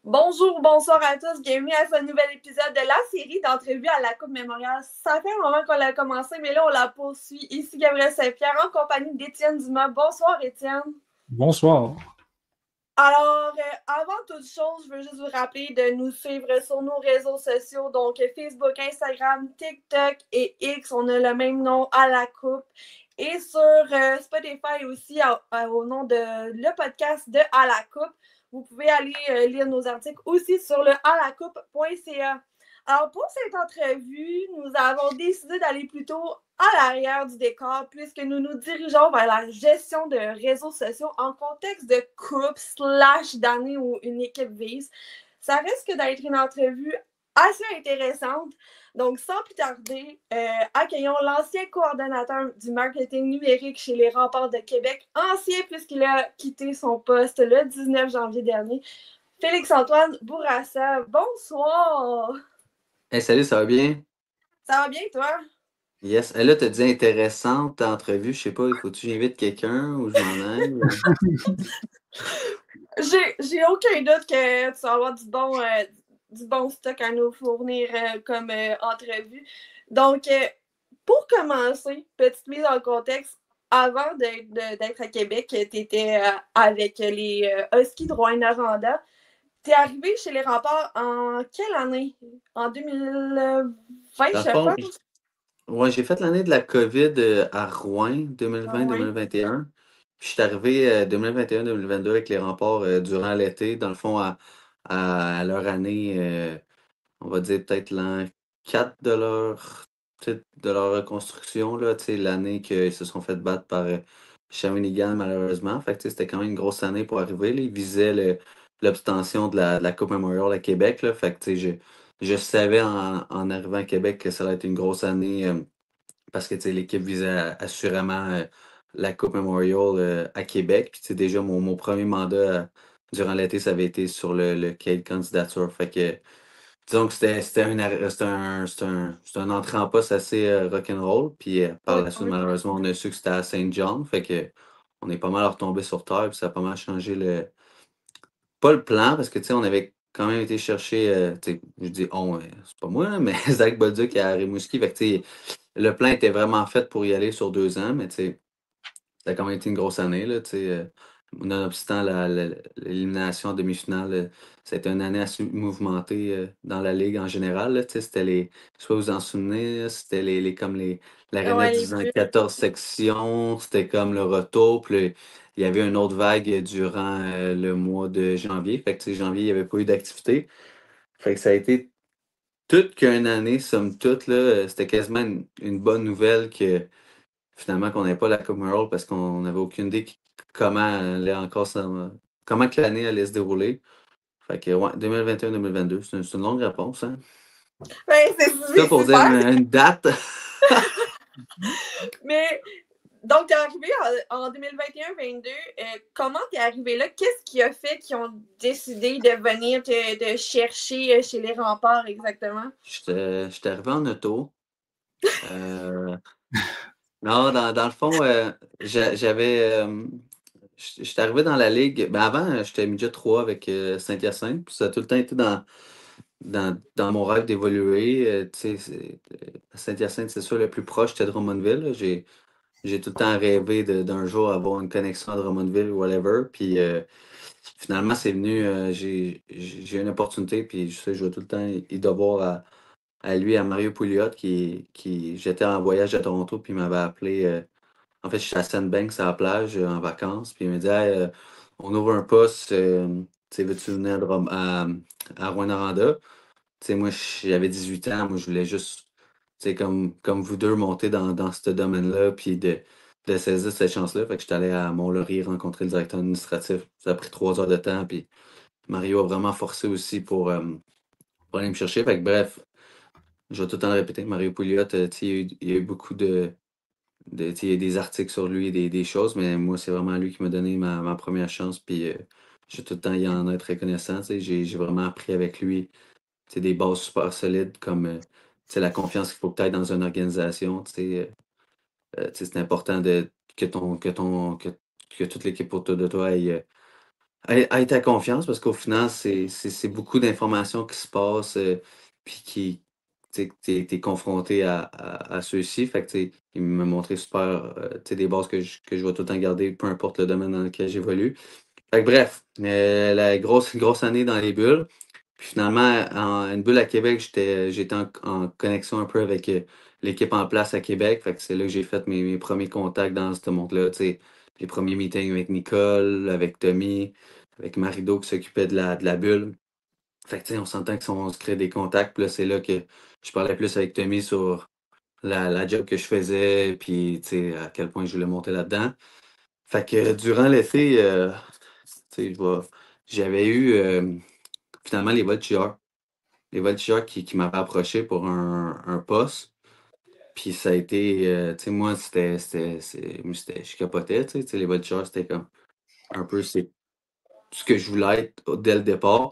Bonjour, bonsoir à tous. Bienvenue à ce nouvel épisode de la série d'entrevues à la Coupe Mémorial. Ça fait un moment qu'on l'a commencé, mais là, on la poursuit. Ici Gabriel Saint-Pierre en compagnie d'Étienne Dumas. Bonsoir, Étienne. Bonsoir. Alors, avant toute chose, je veux juste vous rappeler de nous suivre sur nos réseaux sociaux, donc Facebook, Instagram, TikTok et X. On a le même nom, à la Coupe. Et sur Spotify aussi, au nom de le podcast de À la Coupe. Vous pouvez aller lire nos articles aussi sur le alacoupe.ca. Alors, pour cette entrevue, nous avons décidé d'aller plutôt à l'arrière du décor puisque nous nous dirigeons vers la gestion de réseaux sociaux en contexte de coupe / d'année où une équipe vise. Ça risque d'être une entrevue assez intéressante. Donc, sans plus tarder, accueillons l'ancien coordonnateur du marketing numérique chez les Remparts de Québec, ancien puisqu'il a quitté son poste le 19 janvier dernier, Félix-Antoine Bourassa. Bonsoir! Hey, salut, ça va bien? Ça va bien, toi? Yes. Et là, tu as dit intéressante entrevue. Je sais pas, il faut-tu que j'invite quelqu'un ou je m'en aille? J'ai aucun doute que tu vas avoir du bon stock à nous fournir comme entrevue. Donc, pour commencer, petite mise en contexte, avant d'être à Québec, tu étais avec les Huskies de Rouyn-Noranda. Tu es arrivé chez les Remparts en quelle année? En 2020, je pense? Ouais, j'ai fait l'année de la COVID à Rouen, 2020-2021. Puis je suis arrivé 2021-2022 avec les Remparts durant l'été, dans le fond, à leur année, on va dire peut-être l'an 4 de leur reconstruction, là, l'année qu'ils se sont fait battre par Shawinigan, malheureusement. Fait que c'était quand même une grosse année pour arriver. Là. Ils visaient l'obtention de la Coupe Memorial à Québec. Là. Fait que je savais en arrivant à Québec que ça allait être une grosse année parce que l'équipe visait assurément la Coupe Memorial à Québec. Puis déjà, mon premier mandat durant l'été, ça avait été sur le cahier de candidature. Fait que disons que c'était un entrée en poste assez rock'n'roll. Puis par la suite, malheureusement, on a su que c'était à Saint John. Fait que on est pas mal retombé sur terre. Puis ça a pas mal changé pas le plan, parce que on avait quand même été chercher, je dis on, c'est pas moi, là, mais Zach Bolduc à Rimouski. Fait que le plan était vraiment fait pour y aller sur 2 ans, mais ça a quand même été une grosse année, là, nonobstant l'élimination en demi-finale, c'était une année assez mouvementée dans la Ligue en général. Là, c'était je sais pas si vous en souvenez, là, c'était l'aréna divisant 14 sections, c'était comme le retour, puis il y avait une autre vague durant le mois de janvier. Fait que janvier, il n'y avait pas eu d'activité. Fait que ça a été toute qu'une année, somme toute, là, c'était quasiment une bonne nouvelle que finalement qu'on n'avait pas la Coupe Memorial parce qu'on n'avait aucune idée comment que l'année allait se dérouler. Fait que ouais, 2021-2022, c'est une longue réponse, hein? Ouais, c'est ça pour dire une date. Mais donc, tu es arrivé en 2021-2022. Comment tu es arrivé là? Qu'est-ce qui a fait qu'ils ont décidé de venir te chercher chez les Remparts exactement? J'étais arrivé en auto. Non, dans le fond, j'étais arrivé dans la ligue. Ben avant, j'étais midget 3 avec Saint-Hyacinthe. Puis ça a tout le temps été dans mon rêve d'évoluer. Saint-Hyacinthe, c'est sûr, le plus proche, c'était Drummondville. Là. J'ai tout le temps rêvé d'un jour avoir une connexion à Drummondville ou whatever. Puis finalement, c'est venu, j'ai eu une opportunité. Puis je vais tout le temps y devoir à lui, à Mario Pouliot, j'étais en voyage à Toronto, puis il m'avait appelé. En fait, je suis à Sandbanks, à la plage, en vacances, puis il me dit hey, on ouvre un poste, veux-tu venir à Rouyn-Noranda? Moi, j'avais 18 ans, moi, je voulais juste, comme vous deux, monter dans ce domaine-là, puis de saisir cette chance-là. Fait que j'étais allé à Mont-Laurier rencontrer le directeur administratif. Ça a pris 3 heures de temps, puis Mario a vraiment forcé aussi pour aller me chercher. Fait que bref. Je vais tout le temps le répéter, Mario Pouliot, il y a eu beaucoup il y a des articles sur lui, des choses, mais moi, c'est vraiment lui qui m'a donné ma première chance. Puis j'ai tout le temps y en être reconnaissant. J'ai vraiment appris avec lui des bases super solides comme la confiance qu'il faut peut-être dans une organisation. C'est important que toute l'équipe autour de toi ait ta confiance parce qu'au final, c'est beaucoup d'informations qui se passent puis que t'es confronté à ceux-ci. Fait que, il m'a montré super des bases que je vais tout le temps garder, peu importe le domaine dans lequel j'évolue. Fait que bref, la grosse année dans les bulles. Puis finalement, une bulle à Québec, j'étais en connexion un peu avec l'équipe en place à Québec. Fait que c'est là que j'ai fait mes premiers contacts dans ce monde-là. Les premiers meetings avec Nicole, avec Tommy, avec Marido qui s'occupait de la bulle. Fait que on s'entend qu'on se crée des contacts. Puis là, c'est là que je parlais plus avec Tommy sur la job que je faisais, puis à quel point je voulais monter là-dedans. Fait que durant l'été, j'avais eu finalement les voltigeurs. Les voltigeurs qui m'avaient approché pour un poste. Puis ça a été, moi, je capotais, les voltigeurs, c'était comme un peu c'est ce que je voulais être dès le départ.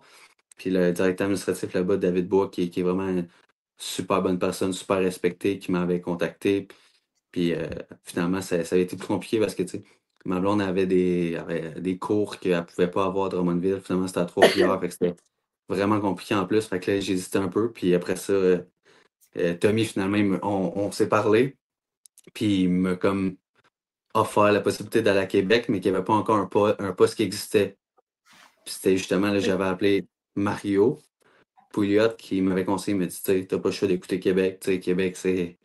Puis le directeur administratif là-bas, David Bois, qui est vraiment une super bonne personne, super respectée, qui m'avait contacté. Puis finalement, ça avait été plus compliqué parce que, ma blonde avait des cours qu'elle ne pouvait pas avoir à Drummondville. Finalement, c'était à Trois-Rivières, fait que c'était vraiment compliqué en plus. Fait que là, j'hésitais un peu. Puis après ça, Tommy, finalement, on s'est parlé. Puis il m'a comme offert la possibilité d'aller à Québec, mais qu'il n'y avait pas encore un poste qui existait. Puis c'était justement, là, j'avais appelé Mario Pouliot qui m'avait conseillé, il m'a dit, tu sais, t'as pas le choix d'écouter Québec. Tu sais, Québec, c'est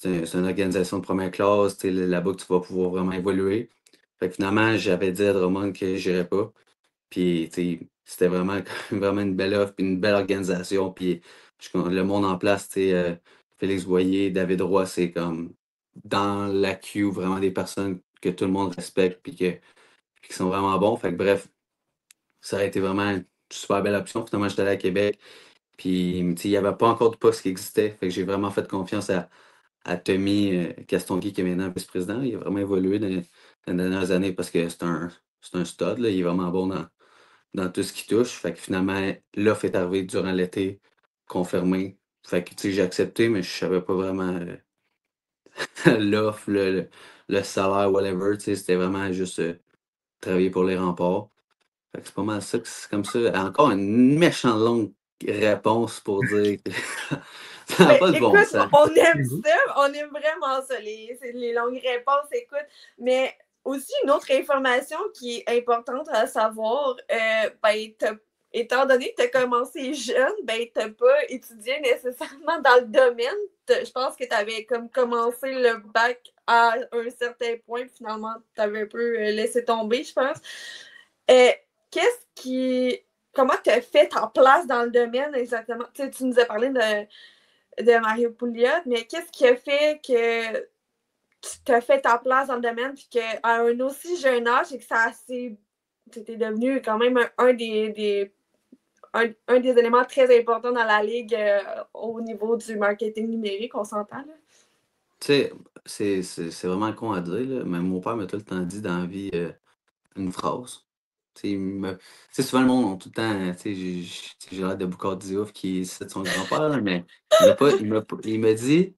une organisation de première classe, là-bas que tu vas pouvoir vraiment évoluer. Fait que finalement, j'avais dit à Drummond que j'irais pas. Puis, c'était vraiment, vraiment une belle offre, puis une belle organisation. Puis, le monde en place, Félix Boyer, David Roy, c'est comme dans la queue, vraiment des personnes que tout le monde respecte, puis qui sont vraiment bons. Fait que bref, ça a été vraiment une super belle option. Finalement, j'étais allé à Québec. Puis, il n'y avait pas encore de poste qui existait. Fait que j'ai vraiment fait confiance à Tommy Castonguay, qui est maintenant vice-président. Il a vraiment évolué dans les dernières années parce que c'est un stud, là. Il est vraiment bon dans tout ce qui touche. Fait que finalement, l'offre est arrivée durant l'été, confirmée. Fait que, j'ai accepté, mais je savais pas vraiment l'offre, le salaire, whatever. C'était vraiment juste travailler pour les remparts. Fait que c'est pas mal ça, que c'est comme ça. Encore une méchante longue réponse pour dire que ça n'a Ben, pas de bon écoute, sens. on aime ça, on aime vraiment ça, c'est les longues réponses, écoute. Mais aussi, une autre information qui est importante à savoir, étant donné que tu as commencé jeune, ben, tu n'as pas étudié nécessairement dans le domaine. Je pense que tu avais comme commencé le bac à un certain point, puis finalement, tu avais un peu laissé tomber, je pense. Euh, qu'est-ce qui. Comment tu as fait ta place dans le domaine exactement? Tu nous as parlé de Mario Pouliot, mais qu'est-ce qui a fait que tu t'as fait ta place dans le domaine puis qu'à un aussi jeune âge et que c'était devenu quand même un des éléments très importants dans la ligue au niveau du marketing numérique, on s'entend là? Tu sais, c'est vraiment con à dire, là, mais mon père m'a tout le temps dit dans la vie une phrase. Tu sais, souvent le monde a tout le temps, j'ai l'air de Boucard Diouf qui cite son grand-père, là, mais il m'a dit,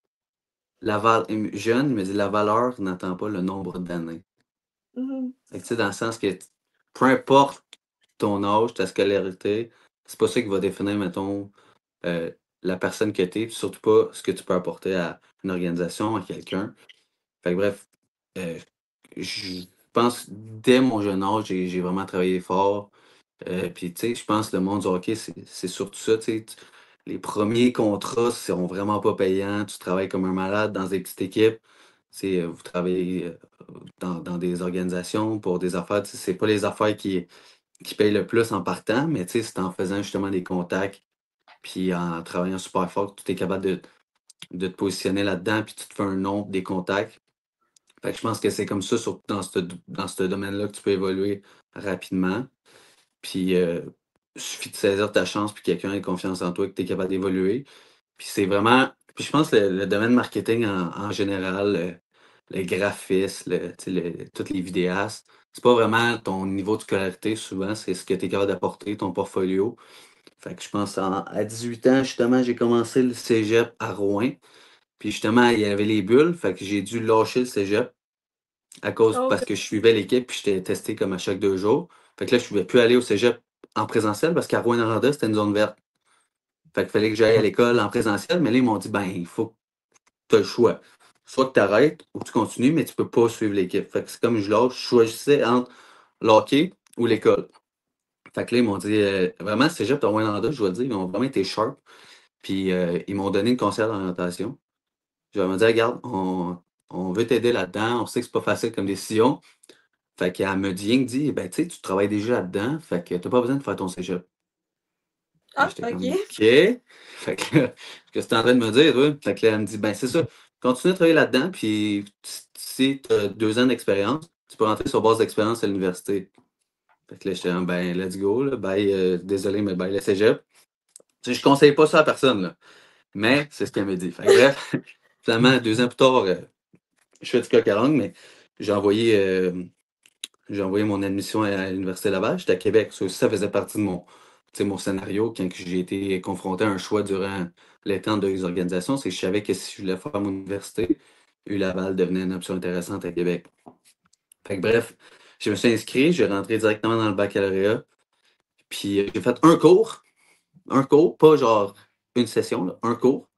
jeune, il m'a dit, la valeur n'attend pas le nombre d'années. Mm-hmm. Fait que, dans le sens que peu importe ton âge, ta scolarité, c'est pas ça qui va définir, mettons, la personne que tu es, surtout pas ce que tu peux apporter à une organisation, à quelqu'un. Fait que bref, euh, je pense dès mon jeune âge, j'ai vraiment travaillé fort. Puis, je pense que le monde du hockey, c'est surtout ça. Les premiers contrats sont vraiment pas payants. Tu travailles comme un malade dans des petites équipes. Vous travaillez dans des organisations pour des affaires. C'est pas les affaires qui payent le plus en partant, mais c'est en faisant justement des contacts, puis en travaillant super fort, que tu es capable de te positionner là-dedans, puis tu te fais un nom, des contacts. Fait que je pense que c'est comme ça, surtout dans ce domaine-là, que tu peux évoluer rapidement. Puis, il suffit de saisir ta chance, puis quelqu'un ait confiance en toi, que tu es capable d'évoluer. Puis c'est vraiment. Puis je pense que le domaine marketing en général, le graphiste, tous les vidéastes. C'est pas vraiment ton niveau de scolarité, souvent, c'est ce que tu es capable d'apporter, ton portfolio. Fait que je pense à 18 ans, justement, j'ai commencé le cégep à Rouen. Puis justement, il y avait les bulles, fait que j'ai dû lâcher le cégep OK. parce que je suivais l'équipe puis j'étais testé comme à chaque 2 jours. Fait que là, je ne pouvais plus aller au cégep en présentiel parce qu'à Rouyn-Noranda, c'était une zone verte. Fait qu'il fallait que j'aille à l'école en présentiel, mais là, ils m'ont dit, ben, il faut que tu as le choix. Soit que tu arrêtes ou tu continues, mais tu peux pas suivre l'équipe. Fait que c'est comme je lâche, je choisissais entre l'hockey ou l'école. Fait que là, ils m'ont dit, vraiment, cégep de Rouyn-Noranda, je dois dire, ils ont vraiment été sharp. Puis ils m'ont donné une conseillère d'orientation. Je leur ai dit, regarde, on veut t'aider là-dedans, on sait que c'est pas facile comme décision. Fait qu'elle me dit, rien que dit, ben, tu sais, tu travailles déjà là-dedans, fait que t'as pas besoin de faire ton cégep. Là, Ah, j'étais comme, OK. OK. Fait que, qu'est-ce que tu es en train de me dire, toi? Fait que là, elle me dit, ben, c'est ça. Continue à travailler là-dedans, puis si tu as 2 ans d'expérience, tu peux rentrer sur base d'expérience à l'université. Fait que là, j'étais comme, ben, let's go, là, bye, désolé, mais bye, le cégep. Tu sais, je conseille pas ça à personne, là. Mais c'est ce qu'elle me dit. Fait que bref, finalement, 2 ans plus tard, je fais du coq à langue, mais j'ai envoyé, euh, j'ai envoyé mon admission à l'Université Laval. J'étais à Québec. Ça faisait partie de mon scénario quand j'ai été confronté à un choix durant les temps de organisations. C'est que je savais que si je voulais faire mon université, U-Laval devenait une option intéressante à Québec. Fait que bref, je me suis inscrit, j'ai rentré directement dans le baccalauréat. Puis j'ai fait un cours, pas genre une session, là, un cours,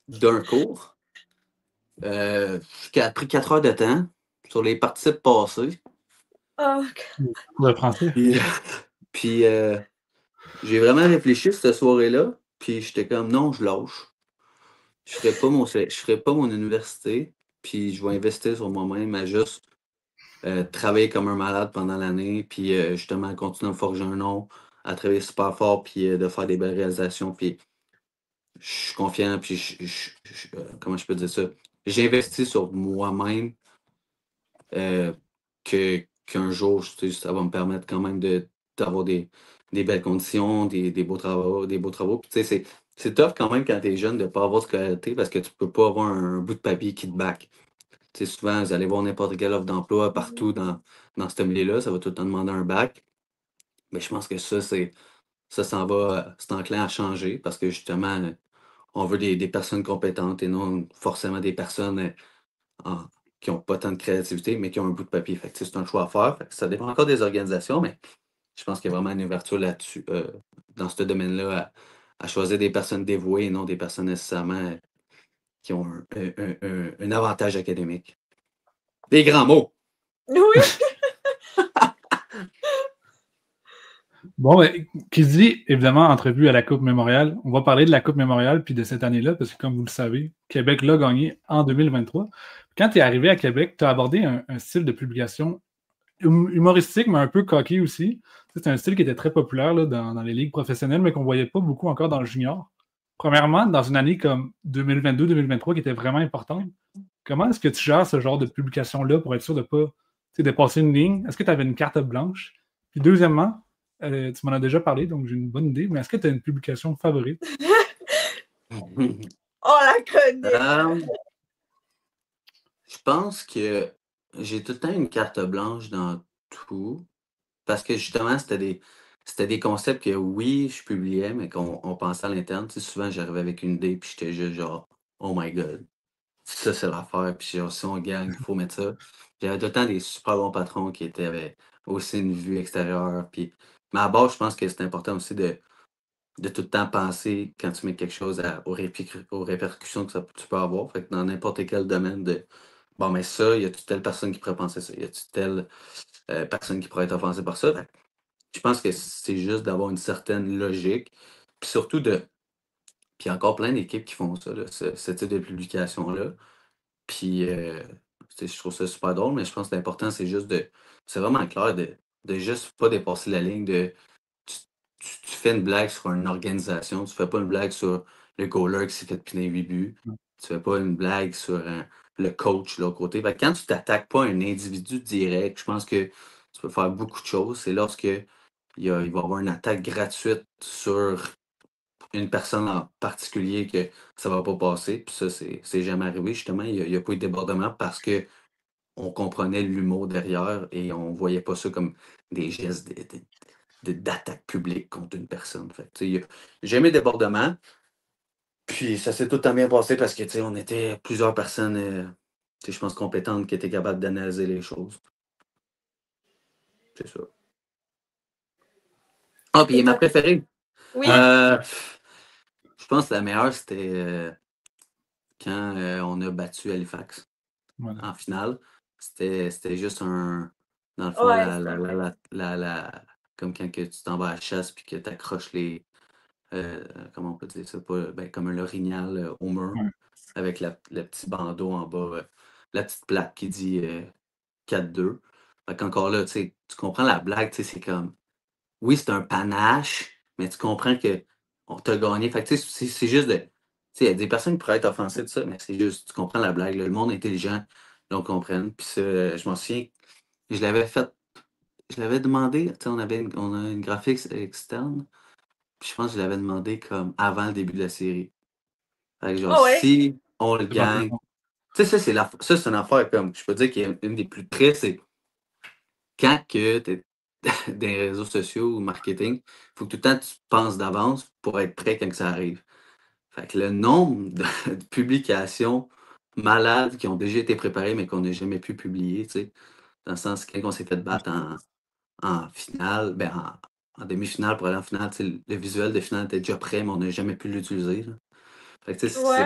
d'un cours, qui a pris 4 heures de temps sur les participes passés. Ah, Le français. Puis, puis, j'ai vraiment réfléchi cette soirée-là, puis j'étais comme non, je lâche. Je ferai pas mon université, puis je vais investir sur moi-même à juste travailler comme un malade pendant l'année, puis justement continuer à me forger un nom, à travailler super fort, puis de faire des belles réalisations, puis je suis confiant, puis comment je peux dire ça? J'ai investi sur moi-même euh, qu'un jour, ça va me permettre quand même d'avoir des belles conditions, des beaux travaux, des beaux travaux. Puis, tu sais, c'est tough quand même quand tu es jeune de ne pas avoir de scolarité parce que tu peux pas avoir un bout de papier qui te back. Tu sais, souvent, vous allez voir n'importe quelle offre d'emploi partout dans ce milieu-là, ça va tout le temps demander un bac. Mais je pense que ça s'en va, c'est enclin à changer parce que justement, on veut des personnes compétentes et non forcément des personnes en- qui n'ont pas tant de créativité, mais qui ont un bout de papier. Fait que, tu sais, c'est un choix à faire. Fait que ça dépend encore des organisations, mais je pense qu'il y a vraiment une ouverture là-dessus, dans ce domaine-là, à choisir des personnes dévouées et non des personnes nécessairement qui ont un avantage académique. Des grands mots! oui. Bon, qui se dit, évidemment, entrevue à la Coupe Mémorial. On va parler de la Coupe Mémorial puis de cette année-là, parce que comme vous le savez, Québec l'a gagné en 2023. Quand tu es arrivé à Québec, tu as abordé un style de publication humoristique, mais un peu coquille aussi. C'est un style qui était très populaire là, dans les ligues professionnelles, mais qu'on ne voyait pas beaucoup encore dans le junior. Premièrement, dans une année comme 2022-2023 qui était vraiment importante, comment est-ce que tu gères ce genre de publication-là pour être sûr de ne pas dépasser une ligne? Est-ce que tu avais une carte blanche? Puis deuxièmement, tu m'en as déjà parlé, donc j'ai une bonne idée, mais est-ce que tu as une publication favorite? On la connaît. Je pense que j'ai tout le temps une carte blanche dans tout. Parce que justement, c'était des concepts que oui, je publiais, mais qu'on pensait à l'interne. Tu sais, souvent, j'arrivais avec une idée, puis j'étais juste genre, oh my god, ça, c'est l'affaire, puis genre, si on gagne, il faut mettre ça. J'avais tout le temps des super bons patrons qui étaient avec aussi une vue extérieure. Puis, mais à base, je pense que c'est important aussi de tout le temps penser quand tu mets quelque chose aux répercussions que tu peux avoir. Fait que dans n'importe quel domaine de bon, mais ça, y a-tu telle personne qui pourrait penser ça? Y a-tu telle personne qui pourrait être offensée par ça? Fait que je pense que c'est juste d'avoir une certaine logique. Puis surtout puis encore plein d'équipes qui font ça, là, ce type de publication-là. Puis tu sais, je trouve ça super drôle, mais je pense que l'important, c'est vraiment clair de juste pas dépasser la ligne de tu, tu fais une blague sur une organisation, tu fais pas une blague sur le goaler qui s'est fait piner 8 buts, tu fais pas une blague sur le coach de l'autre côté. Fait que quand tu t'attaques pas à un individu direct, je pense que tu peux faire beaucoup de choses. C'est lorsque il va y avoir une attaque gratuite sur une personne en particulier que ça va pas passer. Puis ça, c'est jamais arrivé. Justement, il y a pas eu de débordement parce que on comprenait l'humour derrière et on voyait pas ça comme des gestes d'attaque publique contre une personne. Fait que, tu sais, j'ai aimé débordement, puis ça s'est tout à bien passé parce que, tu sais, on était plusieurs personnes, tu sais, je pense, compétentes qui étaient capables d'analyser les choses. C'est ça. Ah, puis ma préférée. Oui. Je pense que la meilleure, c'était quand on a battu Halifax Voilà. en finale. C'était juste un. Dans le fond, Ouais, comme quand que tu t'en vas à la chasse puis que tu accroches les. Comment on peut dire ça? Ben, comme un l'orignal au mur Ouais. avec le petit bandeau en bas, la petite plaque qui dit 4-2. Fait qu'encore là, tu comprends la blague, tu sais, c'est comme. Oui, c'est un panache, mais tu comprends que on t'a gagné. Fait que tu sais, c'est juste de. Tu sais, il y a des personnes qui pourraient être offensées de ça, mais c'est juste, tu comprends la blague. Là. Le monde intelligent l'on comprenne. Puis ça, je m'en souviens, je l'avais fait, je l'avais demandé, tu sais, on a une graphique externe, puis je pense que je l'avais demandé comme avant le début de la série. Fait que genre, Oh ouais. si on le C'est pas gagne, bon. tu sais, ça, c'est une affaire comme, je peux dire qu'il y a une des plus tristes, c'est quand que t'es des réseaux sociaux ou marketing, il faut que tout le temps tu penses d'avance pour être prêt quand que ça arrive. Fait que le nombre de publications malades qui ont déjà été préparées mais qu'on n'a jamais pu publier, tu sais, dans le sens que quand on s'est fait battre en finale, ben en demi-finale pour aller en finale, tu sais, le visuel de finale était déjà prêt, mais on n'a jamais pu l'utiliser. Là. Fait que, tu sais, Ouais.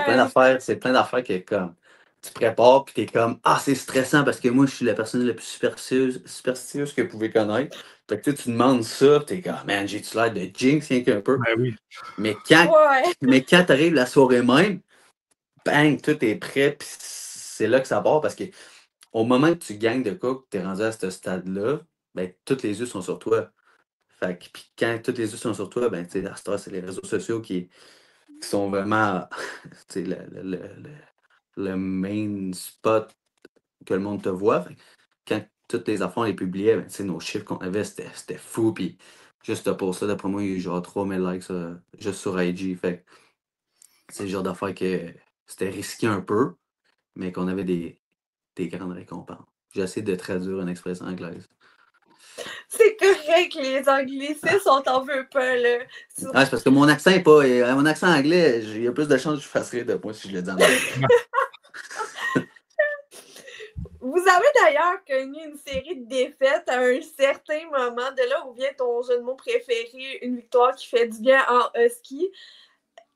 c'est plein d'affaires que comme tu prépares puis t'es comme ah c'est stressant parce que moi je suis la personne la plus superstitieuse que vous pouvez connaître. Fait que tu demandes ça, pis t'es comme man, j'ai-tu l'air de jinx rien qu'un peu. Ben oui. Mais quand Ouais. mais quand t'arrives la soirée même, bang, tout est prêt, puis c'est là que ça part parce que au moment que tu gagnes de quoi, que t'es rendu à ce stade-là, ben tous les yeux sont sur toi. Fait que puis quand tous les yeux sont sur toi, ben tu sais, à cette heure, c'est les réseaux sociaux qui sont vraiment tu sais, le main spot que le monde te voit. Fait que quand toutes les affaires on les publiait, ben, tu sais, nos chiffres qu'on avait, c'était fou. Puis juste pour ça, d'après moi, il y a eu genre 3000 likes juste sur IG. Fait que c'est le genre d'affaires que c'était risqué un peu, mais qu'on avait des grandes récompenses. J'essaie de traduire une expression anglaise. C'est correct, les anglicismes, on t'en veut pas, là. Ah, c'est parce que mon accent est pas. Mon accent anglais, il y a plus de chances que je fasse rire de moi si je le dis en anglais. Vous avez d'ailleurs connu une série de défaites à un certain moment, de là où vient ton jeu de mots préféré, une victoire qui fait du bien en husky.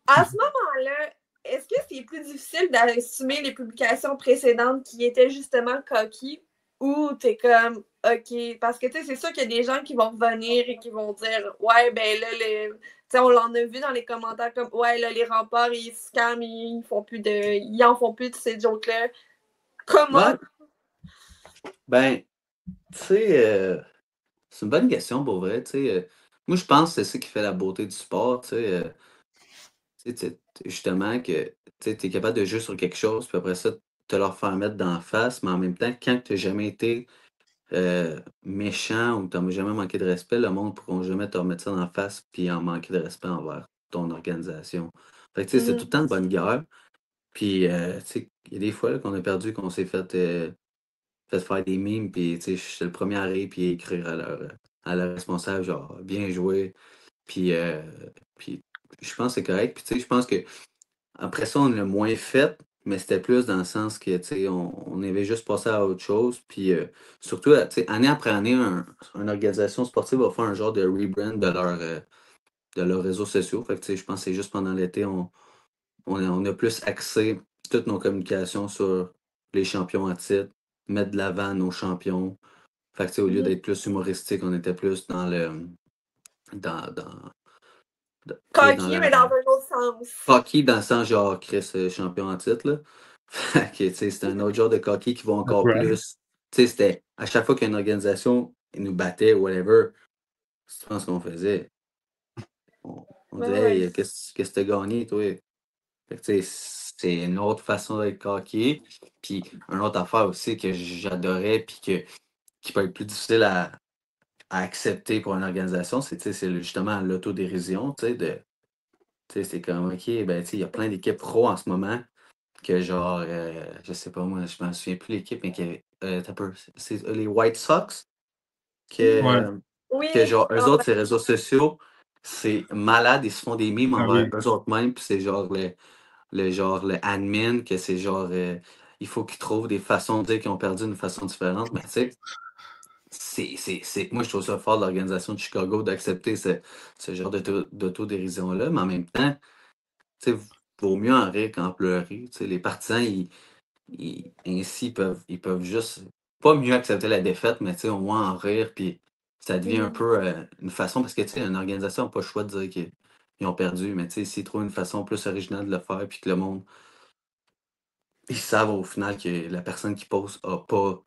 À ce moment-là, est-ce que c'est plus difficile d'assumer les publications précédentes qui étaient justement coquilles ou t'es comme OK, parce que tu sais, c'est sûr qu'il y a des gens qui vont revenir et qui vont dire ouais, ben là, on l'en a vu dans les commentaires comme ouais, là, les remparts, ils scamment, ils en font plus de ces jokes-là. Comment? Ouais, ben, tu sais, c'est une bonne question pour vrai. Tu sais, moi, je pense que c'est ça qui fait la beauté du sport. Tu sais, justement, que tu es capable de jouer sur quelque chose, puis après ça, te leur faire mettre d'en face, mais en même temps, quand tu n'as jamais été méchant ou tu n'as jamais manqué de respect, le monde ne pourra jamais te remettre ça d'en face puis en manquer de respect envers ton organisation. Fait que, tu sais, c'est tout le temps une bonne guerre. Puis, tu sais, il y a des fois là, qu'on a perdu, qu'on s'est fait faire des mimes, puis, tu sais, j'étais le premier à rire puis écrire à leur responsable, genre, bien joué. Puis, puis je pense que c'est correct. Puis, tu sais, je pense que après ça, on l'a moins fait, mais c'était plus dans le sens que, tu sais, on avait juste passé à autre chose. Puis, surtout, tu sais, année après année, une organisation sportive va faire un genre de rebrand de leurs réseaux sociaux. Fait que, tu sais, je pense que c'est juste pendant l'été, on a plus axé toutes nos communications sur les champions en titre, mettre de l'avant nos champions. Fait que, tu sais, au lieu d'être plus humoristique, on était plus dans le. Dans, plus dans Coquille, mais dans un autre sens. coquille dans le sens genre Chris champion en titre là. Fait que, tu sais, c'est un autre genre de coquille qui va encore Right. plus. Tu sais, c'était à chaque fois qu'une organisation nous battait ou whatever, tu penses qu'on faisait. On Ouais, disait ouais. hey, qu'est-ce que t'as gagné, toi? Fait que, tu sais, c'est une autre façon d'être coquille. Puis une autre affaire aussi que j'adorais puis qui peut être plus difficile à accepter pour une organisation, c'est tu sais, c'est justement l'autodérision, tu sais, de. Tu sais, c'est comme, OK, ben, tu sais, il y a plein d'équipes pro en ce moment que genre, je sais pas moi, je m'en souviens plus l'équipe, mais t'as peur, c'est les White Sox, Ouais. que, Oui, que genre, eux ah autres, ces réseaux sociaux, c'est malade, ils se font des mimes Ah envers oui. eux autres mêmes, puis c'est genre le admin, que c'est genre, il faut qu'ils trouvent des façons de dire qu'ils ont perdu d'une façon différente, mais tu sais, moi je trouve ça fort de l'organisation de Chicago d'accepter ce genre d'autodérision-là, mais en même temps, tu sais, vaut mieux en rire qu'en pleurer. Tu sais, les partisans, ainsi, ils peuvent juste pas mieux accepter la défaite, mais tu sais, au moins en rire, puis ça devient un peu une façon, parce que tu sais, une organisation n'a pas le choix de dire qu'ils ont perdu, mais tu sais, s'ils trouvent une façon plus originale de le faire, puis que le monde, ils savent au final que la personne qui pose a pas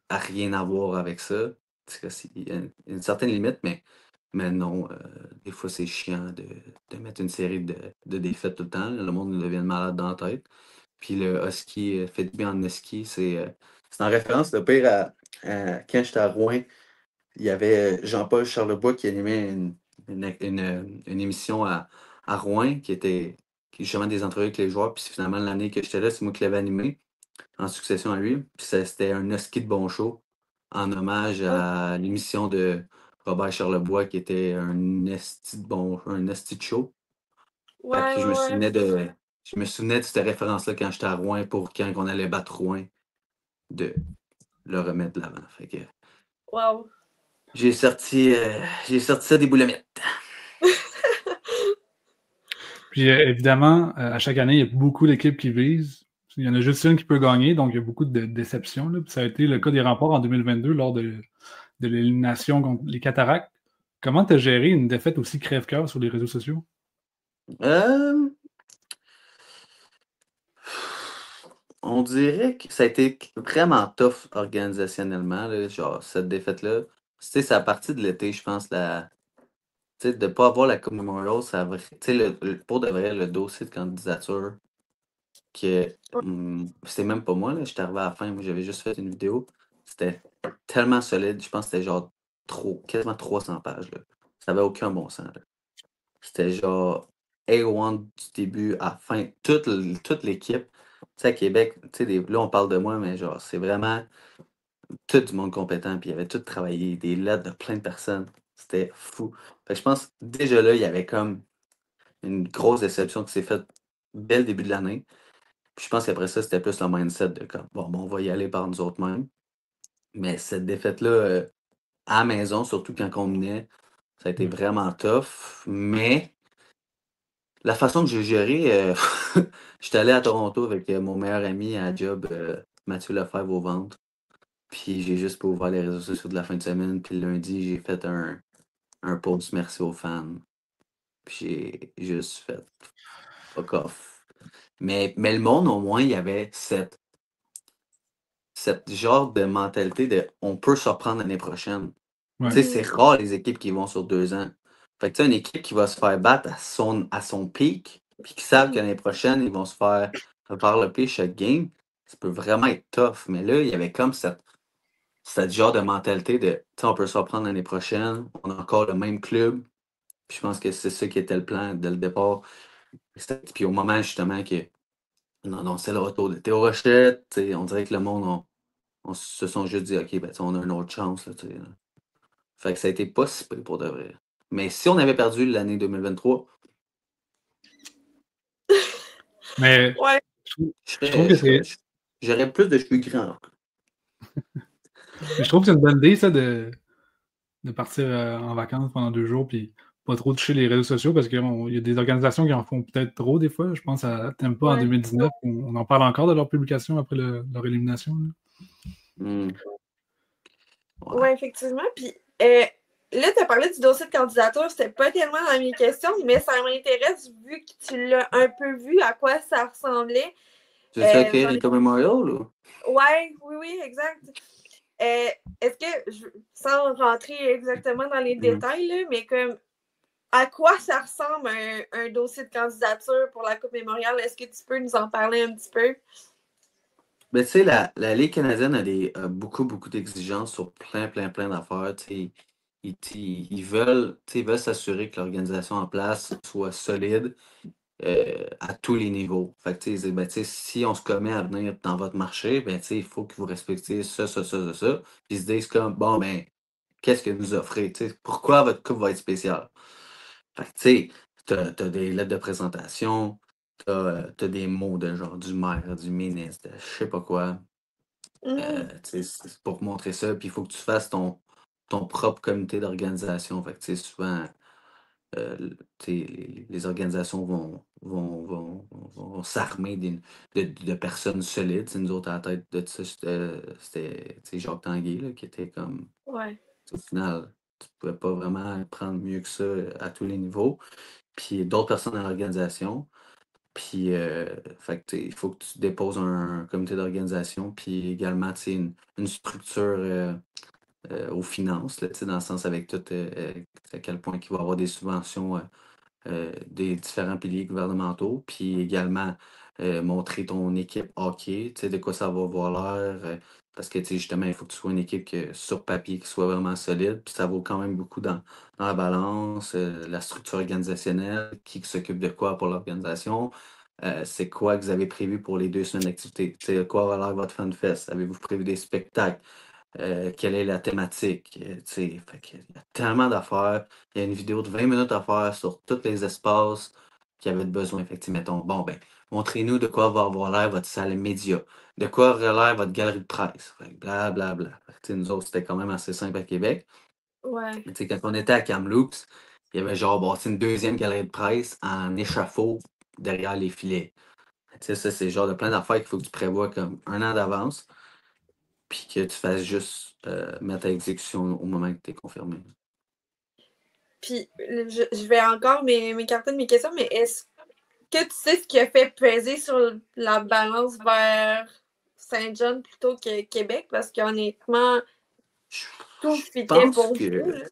à rien à voir avec ça. Parce que il y a une certaine limite, mais non, des fois c'est chiant de mettre une série de défaites tout le temps. Le monde devient malade dans la tête. Puis le husky, fait du bien en husky, c'est en référence de pire quand j'étais à Rouen, il y avait Jean-Paul Charlebois qui animait une émission à Rouen qui justement des entrevues avec les joueurs. Puis finalement, l'année que j'étais là, c'est moi qui l'avais animé en succession à lui. Puis c'était un husky de bon show en hommage à l'émission de Robert Charlebois qui était un esti de show. Fait ouais, que ouais, ouais. je me souvenais de cette référence-là quand j'étais à Rouen pour quand on allait battre Rouen, de le remettre de l'avant. Fait que Wow. j'ai sorti ça des boulettes. Puis évidemment, à chaque année, il y a beaucoup d'équipes qui visent. Il y en a juste une qui peut gagner, donc il y a beaucoup de déceptions. Là. Puis ça a été le cas des Remparts en 2022 lors de l'élimination contre les Cataractes. Comment tu as géré une défaite aussi crève-cœur sur les réseaux sociaux? Euh, on dirait que ça a été vraiment tough organisationnellement, là, genre cette défaite-là. Tu sais, c'est à partir de l'été, je pense, tu sais, de ne pas avoir la Coupe Memorial, tu sais, pour de vrai, le dossier de candidature, c'était même pas moi, là, j'étais arrivé à la fin, moi j'avais juste fait une vidéo. C'était tellement solide, je pense que c'était genre quasiment 300 pages, là. Ça avait aucun bon sens, là. C'était genre A1 du début à la fin, toute l'équipe. Tu sais, à Québec, tu sais, là on parle de moi, mais genre, c'est vraiment tout du monde compétent, puis il y avait tout travaillé, des lettres de plein de personnes. C'était fou. Fait que je pense, déjà là, il y avait comme une grosse déception qui s'est faite dès le début de l'année. Puis je pense qu'après ça, c'était plus le mindset de comme, bon, on va y aller par nous autres mêmes. Mais cette défaite-là, à la maison, surtout quand on menait, ça a été vraiment tough. Mais la façon que j'ai géré, j'étais allé à Toronto avec mon meilleur ami à job, Mathieu Lefebvre aux ventes. Puis j'ai juste pas ouvert les réseaux sociaux de la fin de semaine. Puis le lundi, j'ai fait un post merci aux fans. Puis j'ai juste fait fuck off. Mais le monde, au moins, il y avait cette genre de mentalité de on peut se reprendre l'année prochaine. Ouais. Tu sais, c'est rare les équipes qui vont sur 2 ans. Fait que tu sais, une équipe qui va se faire battre à son pic, puis qui savent que l'année prochaine, ils vont se faire le chaque game, ça peut vraiment être tough. Mais là, il y avait comme cette genre de mentalité de, tu sais, on peut se reprendre l'année prochaine, on a encore le même club. Puis je pense que c'est ça qui était le plan dès le départ. Puis au moment justement que non, non, c'est le retour de Théo Rochette, tu sais, on dirait que le monde, on se sont juste dit, OK, ben, tu sais, on a une autre chance. Là, tu sais, là. Fait que ça a été pas si pire pour de vrai. Mais si on avait perdu l'année 2023, Mais Ouais. je trouve que c'est j'aurais plus de cheveux grands. je trouve que c'est une bonne idée, ça, de partir en vacances pendant 2 jours, puis pas trop toucher les réseaux sociaux, parce qu'il y a des organisations qui en font peut-être trop des fois. Je pense à Tempa en Ouais. 2019, où on en parle encore de leur publication après leur élimination. Là. Hmm. Ouais, Ouais. effectivement. Puis là, tu as parlé du dossier de candidature. C'était pas tellement dans mes questions, mais ça m'intéresse vu que tu l'as un peu vu à quoi ça ressemblait. Tu veux ça créer J'en ai... une Memorial ou? Ouais, oui, exact. Est-ce que, sans rentrer exactement dans les détails, là, mais comme à quoi ça ressemble un dossier de candidature pour la Coupe Mémoriale? Est-ce que tu peux nous en parler un petit peu? Ben, tu sais, la Ligue canadienne a beaucoup, beaucoup d'exigences sur plein, plein, plein d'affaires. Tu sais. Ils veulent s'assurer que l'organisation en place soit solide, à tous les niveaux. Fait que, tu sais, ben, tu sais, si on se commet à venir dans votre marché, ben, tu sais, il faut que vous respectiez ça, ça, ça, ça, ça. Puis ils se disent comme, bon, ben, qu'est-ce que vous offrez? Tu sais, pourquoi votre coupe va être spéciale? Fait que, tu sais, t'as des lettres de présentation, t'as des mots de genre du maire, du ministre, de je sais pas quoi. Tu sais, c'est pour montrer ça, puis il faut que tu fasses ton propre comité d'organisation. Fait que, tu sais, souvent, tu sais, les organisations vont s'armer de personnes solides. Tu sais, nous autres, à la tête de ça, c'était tu sais, Jacques Tanguay, là, qui était comme, Ouais. au final, tu pouvais pas vraiment prendre mieux que ça à tous les niveaux. Puis d'autres personnes dans l'organisation. Puis, fait que, tu sais, il faut que tu déposes un comité d'organisation, puis également, tu sais, une structure aux finances, là, tu sais, dans le sens avec tout, à quel point il va y avoir des subventions des différents piliers gouvernementaux, puis également montrer ton équipe hockey, tu sais, de quoi ça va avoir l'air, parce que, tu sais, justement, il faut que tu sois une équipe sur papier qui soit vraiment solide, puis ça vaut quand même beaucoup dans la balance, la structure organisationnelle, qui s'occupe de quoi pour l'organisation, c'est quoi que vous avez prévu pour les 2 semaines d'activité, tu sais, de quoi va l'air votre FanFest, avez-vous prévu des spectacles, quelle est la thématique, tu sais, fait qu'il y a tellement d'affaires. Il y a une vidéo de 20 minutes à faire sur tous les espaces qui avaient besoin. Fait que, tu sais, mettons, bon, ben, montrez-nous de quoi va avoir l'air votre salle média, de quoi aura l'air votre galerie de presse, fait que blablabla. Fait que, tu sais, nous autres, c'était quand même assez simple à Québec. Ouais. Mais, tu sais, quand on était à Kamloops, il y avait genre bâti une deuxième galerie de presse en échafaud derrière les filets. Tu sais, ça, c'est le genre de plein d'affaires qu'il faut que tu prévois comme un an d'avance, puis que tu fasses juste mettre à exécution au moment que tu es confirmé. Puis, je vais encore m'écarter de mes questions, mais est-ce que tu sais ce qui a fait peser sur la balance vers Saint-John plutôt que Québec? Parce qu'honnêtement, Je tout je fitait pense pour vous, que, là. tu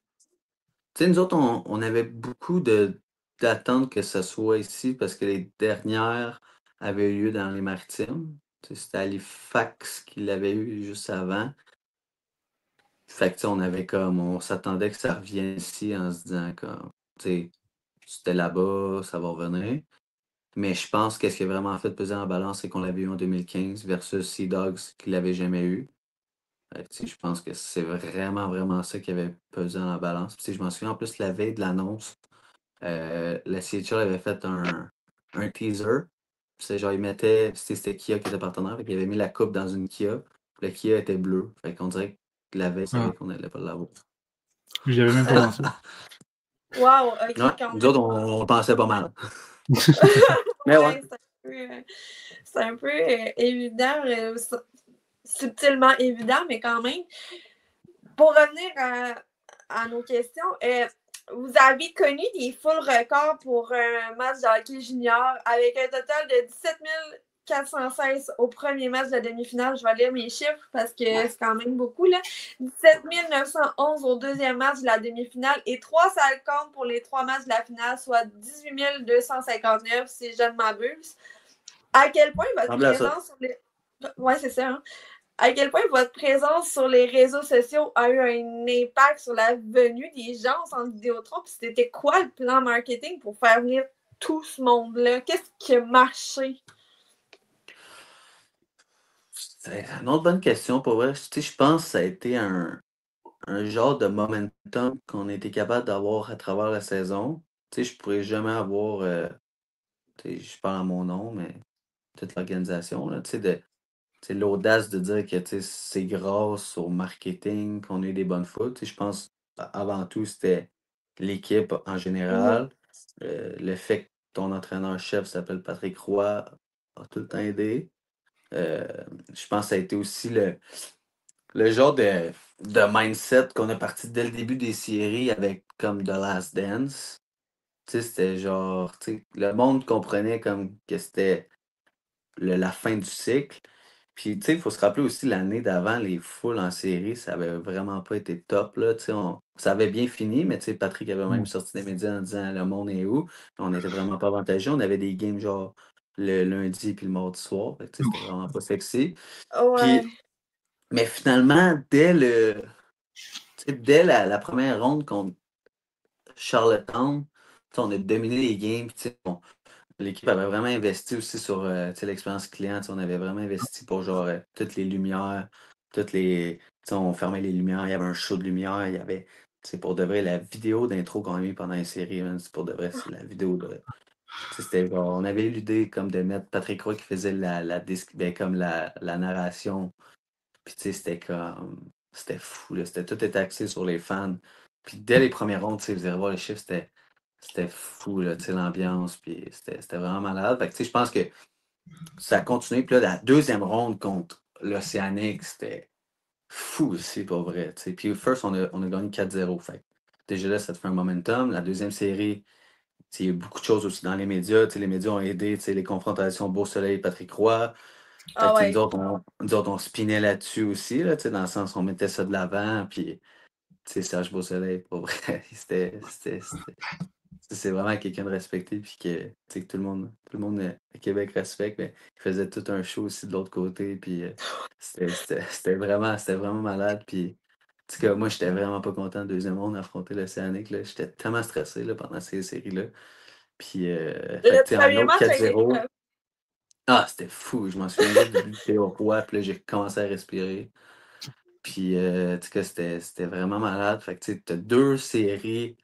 sais, nous autres, on avait beaucoup d'attentes que ce soit ici parce que les dernières avaient eu lieu dans les Maritimes. Tu sais, c'était Halifax qui l'avait eu juste avant. Fait que, tu sais, on s'attendait que ça revienne ici en se disant comme, tu sais, c'était là-bas, ça va revenir. Mais je pense que ce qui a vraiment fait peser en balance, c'est qu'on l'avait eu en 2015 versus Sea Dogs qui l'avait jamais eu. Fait que, tu sais, je pense que c'est vraiment, vraiment ça qui avait pesé dans la balance. Puis, tu sais, je m'en souviens en plus la veille de l'annonce, la CHL avait fait un teaser. Puis c'est genre, c'était Kia qui était partenaire, fait qu'il avait mis la coupe dans une Kia. Le Kia était bleu. Fait qu'on dirait que la veille, il savait Ah, qu'on allait pas l'avoir. j'y avais même pas pensé. Wow, Ouais, ok, quand nous même. autres, on pensait pas mal. Mais ouais. Ouais, c'est un peu évident, subtilement évident, mais quand même. Pour revenir à nos questions, vous avez connu des full records pour un match de hockey junior avec un total de 17 416 au premier match de la demi-finale. Je vais lire mes chiffres parce que c'est quand même beaucoup, là. 17 911 au deuxième match de la demi-finale et 3 salles comptes pour les 3 matchs de la finale, soit 18 259 si je ne m'abuse. À quel point votre Semble à ça. présence sur les... Ouais, c'est ça, hein? À quel point votre présence sur les réseaux sociaux a eu un impact sur la venue des gens au centre Vidéotron? Puis c'était quoi le plan marketing pour faire venir tout ce monde-là? Qu'est-ce qui a marché? C'est une autre bonne question pour vrai. Tu sais, je pense que ça a été un genre de momentum qu'on a été capable d'avoir à travers la saison. Tu sais, je pourrais jamais avoir, tu sais, je parle en mon nom, mais toute l'organisation, là, tu sais, l'audace de dire que tu sais, c'est grâce au marketing qu'on a eu des bonnes fois. Tu sais, je pense avant tout, c'était l'équipe en général. Le fait que ton entraîneur-chef s'appelle Patrick Roy a tout le temps aidé. Euh, je pense que ça a été aussi le genre de mindset qu'on a parti dès le début des séries avec comme The Last Dance. Tu sais, c'était genre, tu sais, le monde comprenait comme que c'était la fin du cycle. Puis, tu sais, il faut se rappeler aussi l'année d'avant, les foules en série, ça avait vraiment pas été top, là. Tu sais, ça avait bien fini, mais tu sais, Patrick avait même sorti des médias en disant le monde est où. On n'était vraiment pas avantagés. On avait des games genre le lundi puis le mardi soir. Fait que, tu sais, c'était vraiment pas sexy. Ouais. Puis, mais finalement, dès la première ronde contre Charlottetown, tu sais, on a dominé les games. Puis, tu sais, l'équipe avait vraiment investi aussi sur l'expérience client. On avait vraiment investi pour genre toutes les lumières, on fermait les lumières, il y avait un show de lumière, il y avait, pour de vrai, la vidéo d'intro qu'on a mis pendant la série, man, c'est pour de vrai, c'est la vidéo de. C'était genre, on avait eu l'idée comme de mettre Patrick Roy qui faisait comme la narration. Puis c'était fou, là. Tout était axé sur les fans. Puis dès les premières rondes, vous allez voir les chiffres, c'était fou, là, l'ambiance. Puis c'était vraiment malade. Fait que je pense que ça a continué. Puis là, la deuxième ronde contre l'Océanique, c'était fou aussi, pour vrai. Puis first, on a gagné 4-0. Fait que déjà là, ça te fait un momentum. La deuxième série, il y a eu beaucoup de choses aussi dans les médias. Les médias ont aidé, les confrontations Beau Soleil, Patrick Roy. Fait Ah que, ouais. nous autres, on spinait là-dessus aussi, là, dans le sens où on mettait ça de l'avant, puis, Serge Beausoleil, pour vrai, c'est vraiment quelqu'un de respecté, puis que tout le monde à Québec respecte, mais il faisait tout un show aussi de l'autre côté, puis c'était vraiment malade, puis, en tout cas, moi, j'étais vraiment pas content de deuxième monde affronter l'Océanique, là, j'étais tellement stressé, là, pendant ces séries-là, puis, fait Le que, un premier autre match a été 4-0. Ah, c'était fou. Je m'en souviens juste du but au roi, puis là, j'ai commencé à respirer. Puis, en tout cas, c'était vraiment malade. Fait que, tu sais, t'as deux séries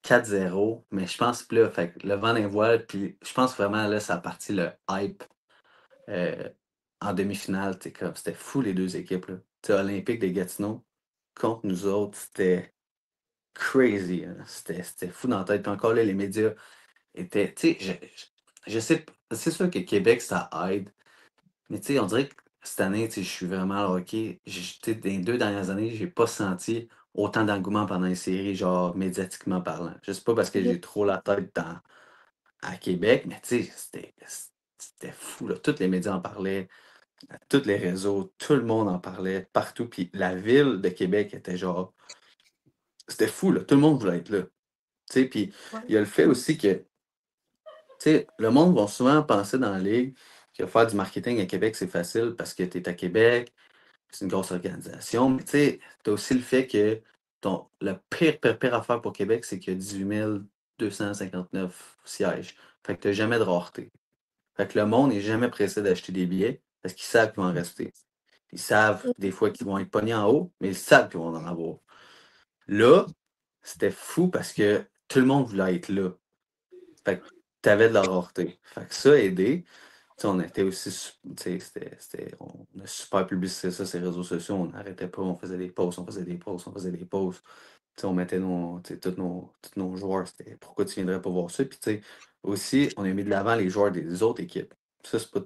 4-0, mais je pense que là, fait que le vent d'un voile, puis je pense vraiment, là, ça a parti le hype euh, en demi-finale. Comme, c'était fou, les deux équipes, là. Tu sais, Olympique de Gatineau contre nous autres, c'était crazy, hein. C'était fou dans la tête. Puis encore là, les médias étaient, tu sais, je sais, c'est sûr que Québec, ça aide. Mais tu sais, on dirait que cette année, tu sais, je suis vraiment là, OK. Dans les 2 dernières années, j'ai pas senti autant d'engouement pendant les séries, genre médiatiquement parlant. Je sais pas parce que j'ai trop la tête à Québec, mais tu sais, c'était fou, là. Tous les médias en parlaient, tous les réseaux, tout le monde en parlait, partout. Puis la ville de Québec était genre. C'était fou, là. Tout le monde voulait être là. Tu sais, puis il y a le fait aussi que, tu sais, le monde va souvent penser dans la ligue que faire du marketing à Québec, c'est facile parce que tu es à Québec. C'est une grosse organisation, mais tu sais, tu as aussi le fait que la pire affaire pour Québec, c'est qu'il y a 18 259 sièges. Fait que tu n'as jamais de rareté. Fait que le monde n'est jamais pressé d'acheter des billets parce qu'ils savent qu'ils vont en rester. Ils savent des fois qu'ils vont être pognés en haut, mais ils savent qu'ils vont en avoir. Là, c'était fou parce que tout le monde voulait être là. Fait que tu avais de la rareté. Fait que ça a aidé. On était aussi, on a super publicité ça, ces réseaux sociaux, on n'arrêtait pas, on faisait des posts, on faisait des posts, on faisait des posts. On mettait tous nos joueurs, c'était pourquoi tu viendrais pas voir ça. Puis aussi, on a mis de l'avant les joueurs des autres équipes. Ça, c'est pas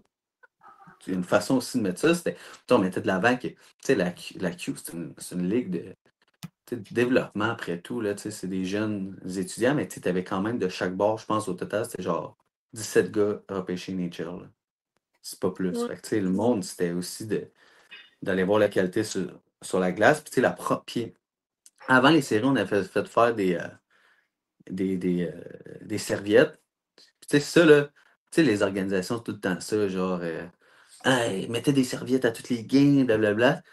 une façon aussi de mettre ça, c'était, on mettait de l'avant que la Q, c'est une ligue de développement après tout, là, c'est des jeunes étudiants, mais tu avais quand même de chaque bord, je pense au total, c'était genre 17 gars repêchés nature. Là. C'est pas plus. Ouais. Fait que, le monde, c'était aussi d'aller voir la qualité sur la glace. Puis, puis avant les séries, on avait fait faire des serviettes. Puis, ça, là, les organisations, c'est tout le temps ça, genre, hey, mettez des serviettes à toutes les games, blablabla.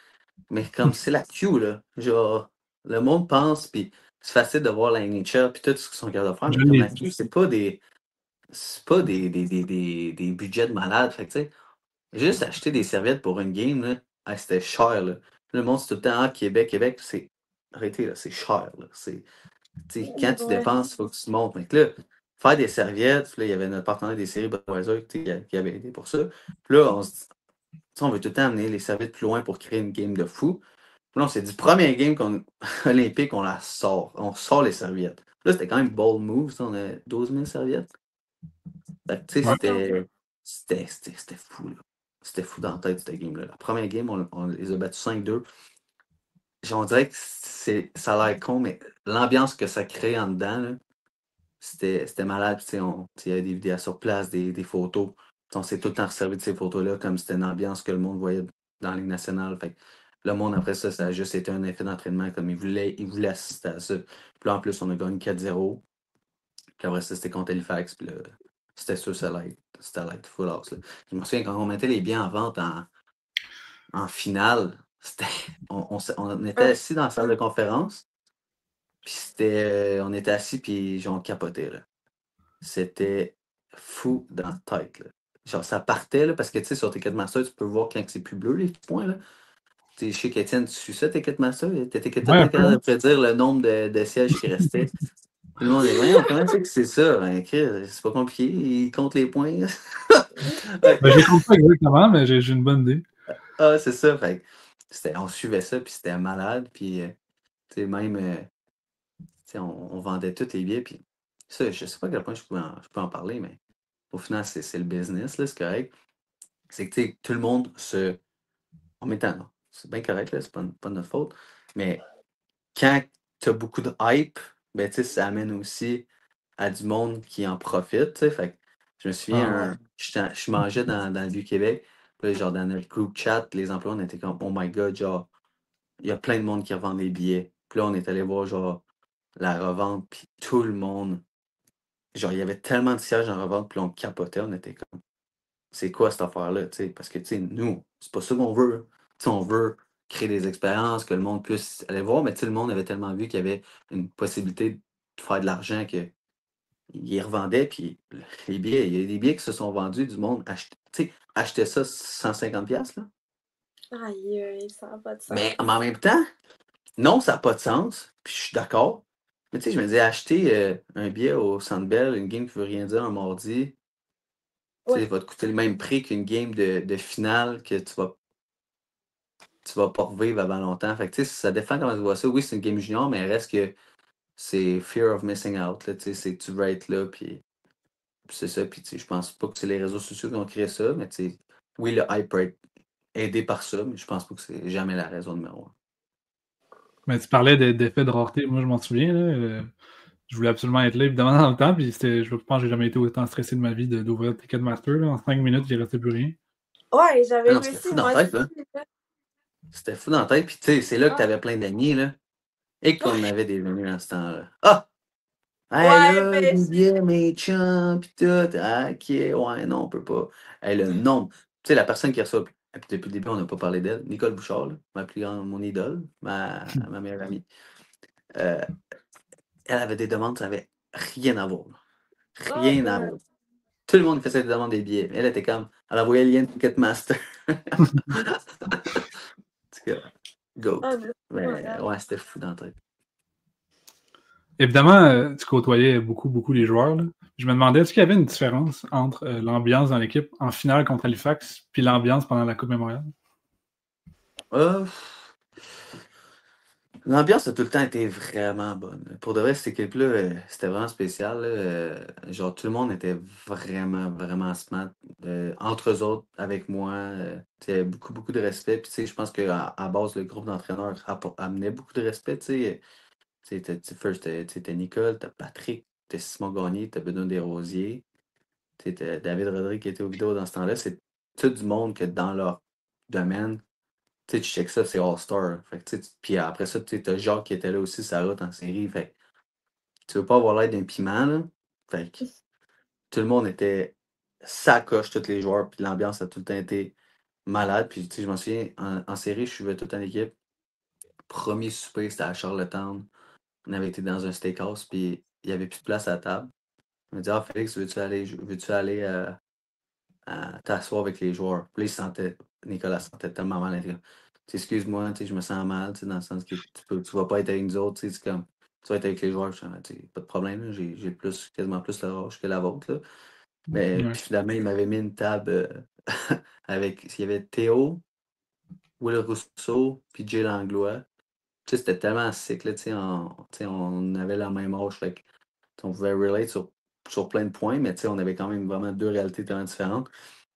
Mais comme c'est la Q, là, genre, le monde pense, puis c'est facile de voir la NHL, puis tout ce qu'ils sont capables de faire, mais comme la Q, c'est pas des budgets de malade. Fait que, tu sais, juste acheter des serviettes pour une game, là, c'était cher. Là. Le monde, c'est tout le temps, Québec, Québec, c'est. Arrêtez, là, c'est cher. Là. Quand tu Ouais. dépenses, il faut que tu montes. Donc là, faire des serviettes, puis là, il y avait notre partenaire des séries Budweiser qui avait aidé pour ça. Puis là, on veut tout le temps amener les serviettes plus loin pour créer une game de fou. Puis là, on s'est dit, premier game olympique, on la sort. On sort les serviettes. Là, c'était quand même bold move. On a 12 000 serviettes. Fait que, tu sais, c'était fou, là. C'était fou dans la tête, cette game-là. La première game, on les a battus 5-2. On dirait que ça a l'air con, mais l'ambiance que ça crée en dedans, là, c'était malade. Puis, il y avait des vidéos sur place, des photos. Puis, on s'est tout le temps servi de ces photos-là, comme c'était une ambiance que le monde voyait dans la Ligue nationale. Fait que le monde, après ça, ça a juste été un effet d'entraînement, comme ils voulaient assister à ça. Puis là, en plus, on a gagné 4-0. Puis après ça, c'était contre Halifax. Puis là, c'était sûr, c'était light full house. Là. Je me souviens, quand on mettait les biens en vente en finale, on était assis dans la salle de conférence. Puis on était assis, puis on capotait. Là. C'était fou dans la tête. Là. Genre, ça partait, là, parce que, tu sais, sur Ticketmaster, tu peux voir quand c'est plus bleu, les petits points, là. Je sais qu'Étienne, tu suis ça, Ticketmaster? T'étais tout le Ouais, un temps peu. capable de prédire le nombre de sièges qui restaient. Tout le monde est, voyons, comment c'est que c'est ça? Ben, Chris, c'est pas compliqué, il compte les points. Ouais. Ben, je les compte pas exactement, mais j'ai une bonne idée. Ah, c'est ça. Fait que on suivait ça, puis c'était malade. Puis, tu sais, même, tu sais, on vendait tous les billets. Puis, ça, je sais pas à quel point je peux en parler, mais au final, c'est le business, là, c'est correct. C'est que, tu sais, tout le monde se. En même temps, non, c'est bien correct, là, c'est pas de notre faute. Mais quand tu as beaucoup de hype, ben, tu sais, ça amène aussi à du monde qui en profite, tu sais. Fait que je me souviens, je mangeais dans le Vieux-Québec, puis là, genre dans notre group chat, les employés, on était comme, oh my god, genre, il y a plein de monde qui revend des billets. Puis là, on est allé voir, genre, la revente, puis tout le monde, genre, il y avait tellement de sièges en revente, puis là, on capotait, on était comme, c'est quoi cette affaire-là, tu sais, parce que, tu sais, nous, c'est pas ça qu'on veut. Tu sais, on veut créer des expériences, que le monde puisse aller voir, mais tu sais, le monde avait tellement vu qu'il y avait une possibilité de faire de l'argent que ils revendaient, puis les billets, il y a des billets qui se sont vendus, du monde tu sais, achetait ça 150$, là. Aïe, aïe, ça n'a pas de Mais sens. en même temps, non, ça n'a pas de sens, puis je suis d'accord. Mais tu sais, je me disais, acheter un billet au Centre Bell, une game qui veut rien dire un mardi, tu sais, Ouais. va te coûter le même prix qu'une game de finale que tu vas pas revivre avant longtemps. Fait que tu sais, ça dépend comment tu vois ça. Oui, c'est une game junior, mais reste que c'est fear of missing out, là, tu sais, c'est que tu vas être là, puis c'est ça, puis tu sais, je pense pas que c'est les réseaux sociaux qui ont créé ça, mais tu sais, oui, le hype peut être aidé par ça, mais je pense pas que c'est jamais la raison numéro un. Mais tu parlais d'effets de rareté. Moi, je m'en souviens. Là, je voulais absolument être là, évidemment, dans le temps. Puis je pense que j'ai jamais été autant stressé de ma vie d'ouvrir Ticketmaster. Là. En 5 minutes, il restait plus rien. Ouais, Ah j'avais non, c'était réussi, fou dans moi la tête, aussi. là. C'était fou dans la tête, puis tu sais, c'est là que Ah, t'avais plein d'amis, là. Et qu'on ouais, avait des amis dans ce temps-là. Ah! Hey ouais, là, ben, des billets, mes chums, pis tout. Ah, ok, ouais, non, on peut pas. Hey, le nombre. Tu sais, la personne qui reçoit, puis depuis le début, on n'a pas parlé d'elle, Nicole Bouchard, là, ma plus grande, mon idole, ma meilleure amie. Euh, Elle avait des demandes, ça avait rien à voir. Là. oh Rien à god. voir. Tout le monde faisait des demandes des billets. Elle était comme, elle envoyait le lien de Ticketmaster. En tout cas, GOAT. Ah, mais c'est Mais malade. ouais, c'était fou dans la tête. Évidemment, tu côtoyais beaucoup les joueurs. Là. Je me demandais, est-ce qu'il y avait une différence entre l'ambiance dans l'équipe en finale contre Halifax puis l'ambiance pendant la Coupe Mémoriale? Euh, L'ambiance a tout le temps été vraiment bonne. Pour de vrai, cette équipe-là, c'était vraiment spécial. Là. Genre, tout le monde était vraiment smart. Entre eux autres, avec moi, il y avait beaucoup de respect. Puis, tu sais, je pense qu'à base, le groupe d'entraîneurs amenait beaucoup de respect. Tu sais, first, t'as Nicole, t'as Patrick, t'as Simon Gagné, t'as Benoît Desrosiers, t'as David Rodrigue qui était au vidéo dans ce temps-là. C'est tout du monde que dans leur domaine, tu sais, tu check ça, c'est All-Star. Fait que, tu sais, puis après ça, tu sais, t'as Jacques qui était là aussi, sa route en série. Fait que tu veux pas avoir l'air d'un piment, là. Fait que tout le monde était sacoche, tous les joueurs, puis l'ambiance a tout le temps été malade. Puis, tu sais, je m'en souviens, en série, je suivais toute en équipe. Premier souper, c'était à Charlottetown. On avait été dans un steakhouse, puis il n'y avait plus de place à la table. On m'a dit, ah, Félix, veux-tu aller à t'asseoir avec les joueurs? Puis là, Nicolas sentait tellement mal. Il était comme, excuse-moi, tu sais, je me sens mal, tu sais, dans le sens que tu vas pas être avec nous autres, tu sais, c'est comme, tu vas être avec les joueurs. Je dis, tu sais, pas de problème, là, j'ai quasiment plus le rage que la vôtre, là. Mais Ouais. puis finalement, il m'avait mis une table avec, il y avait Théo, Will Rousseau, puis Jay Langlois. Tu sais, c'était tellement sick, là, tu sais, on avait la même âge, fait que, tu sais, on pouvait relate sur plein de points, mais tu sais, on avait quand même vraiment deux réalités tellement différentes.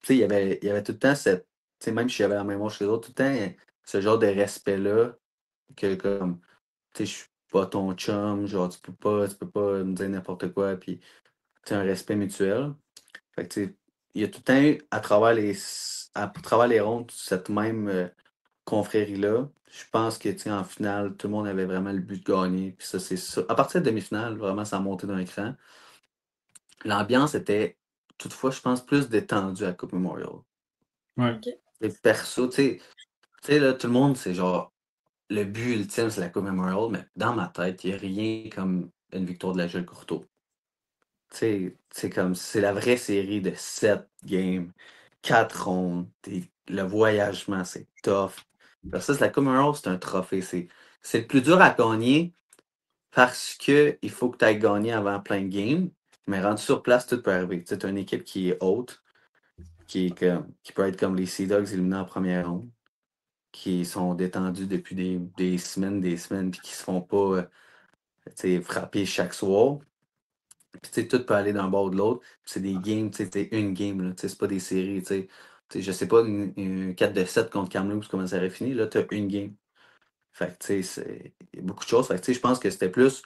Tu sais, il y avait tout le temps cette, tu sais, même si j'avais la même âge que les autres, tout le temps, ce genre de respect-là, que comme, tu sais, je suis pas ton chum, genre, tu peux pas me dire n'importe quoi, puis, tu sais, un respect mutuel. Fait que, tu sais, il y a tout le temps eu, à travers les rondes, cette même confrérie-là. Je pense que, tu sais, en finale, tout le monde avait vraiment le but de gagner. Puis ça, c'est ça. À partir de la demi-finale, vraiment, ça a monté d'un cran. L'ambiance était, toutefois, je pense, plus détendue à la Coupe Memorial. Ouais. Ok. Les perso, tu sais, là, tout le monde, c'est genre, le but ultime, c'est la Coupe Memorial, mais dans ma tête, il n'y a rien comme une victoire de la Gilles Courteau. c'est comme, c'est la vraie série de 7 games, 4 rondes, le voyagement, c'est tough. Ça, c'est la Coupe Memorial, c'est un trophée. C'est le plus dur à gagner parce que il faut que tu ailles gagner avant plein de games. Mais rendu sur place, tout peut arriver. Tu as une équipe qui est haute, qui peut être comme les Sea Dogs éliminés en première ronde, qui sont détendus depuis des semaines, puis qui se font pas frapper chaque soir. Puis tout peut aller d'un bord ou de l'autre. C'est des games, c'est une game, là. C'est pas des séries. Je sais pas, une 4 de 7 contre Kamloops, comment ça aurait fini. Là, tu as une game. Fait que, il y a beaucoup de choses. Fait que, je pense que c'était plus.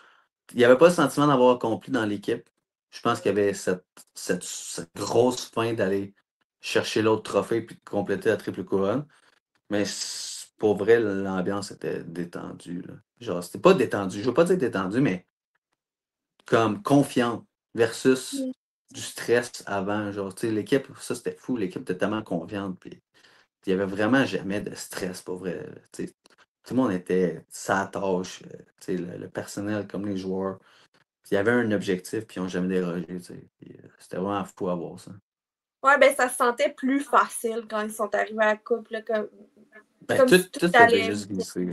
Il n'y avait pas le sentiment d'avoir accompli dans l'équipe. Je pense qu'il y avait cette grosse fin d'aller chercher l'autre trophée puis de compléter la triple couronne. Mais pour vrai, l'ambiance était détendue, là. Genre, c'était pas détendu. Je veux pas dire détendu, mais comme confiante versus du stress avant. Genre, tu sais, l'équipe, ça c'était fou. L'équipe était tellement confiante. Puis il n'y avait vraiment jamais de stress, pour vrai. Tu sais, tout le monde était sa tâche, tu sais, le personnel comme les joueurs. Il y avait un objectif, puis ils n'ont jamais dérogé. Tu sais. C'était vraiment fou à voir ça. Ouais, ben ça se sentait plus facile quand ils sont arrivés à la coupe. Là, comme tout si tout faisait allait. juste glisser.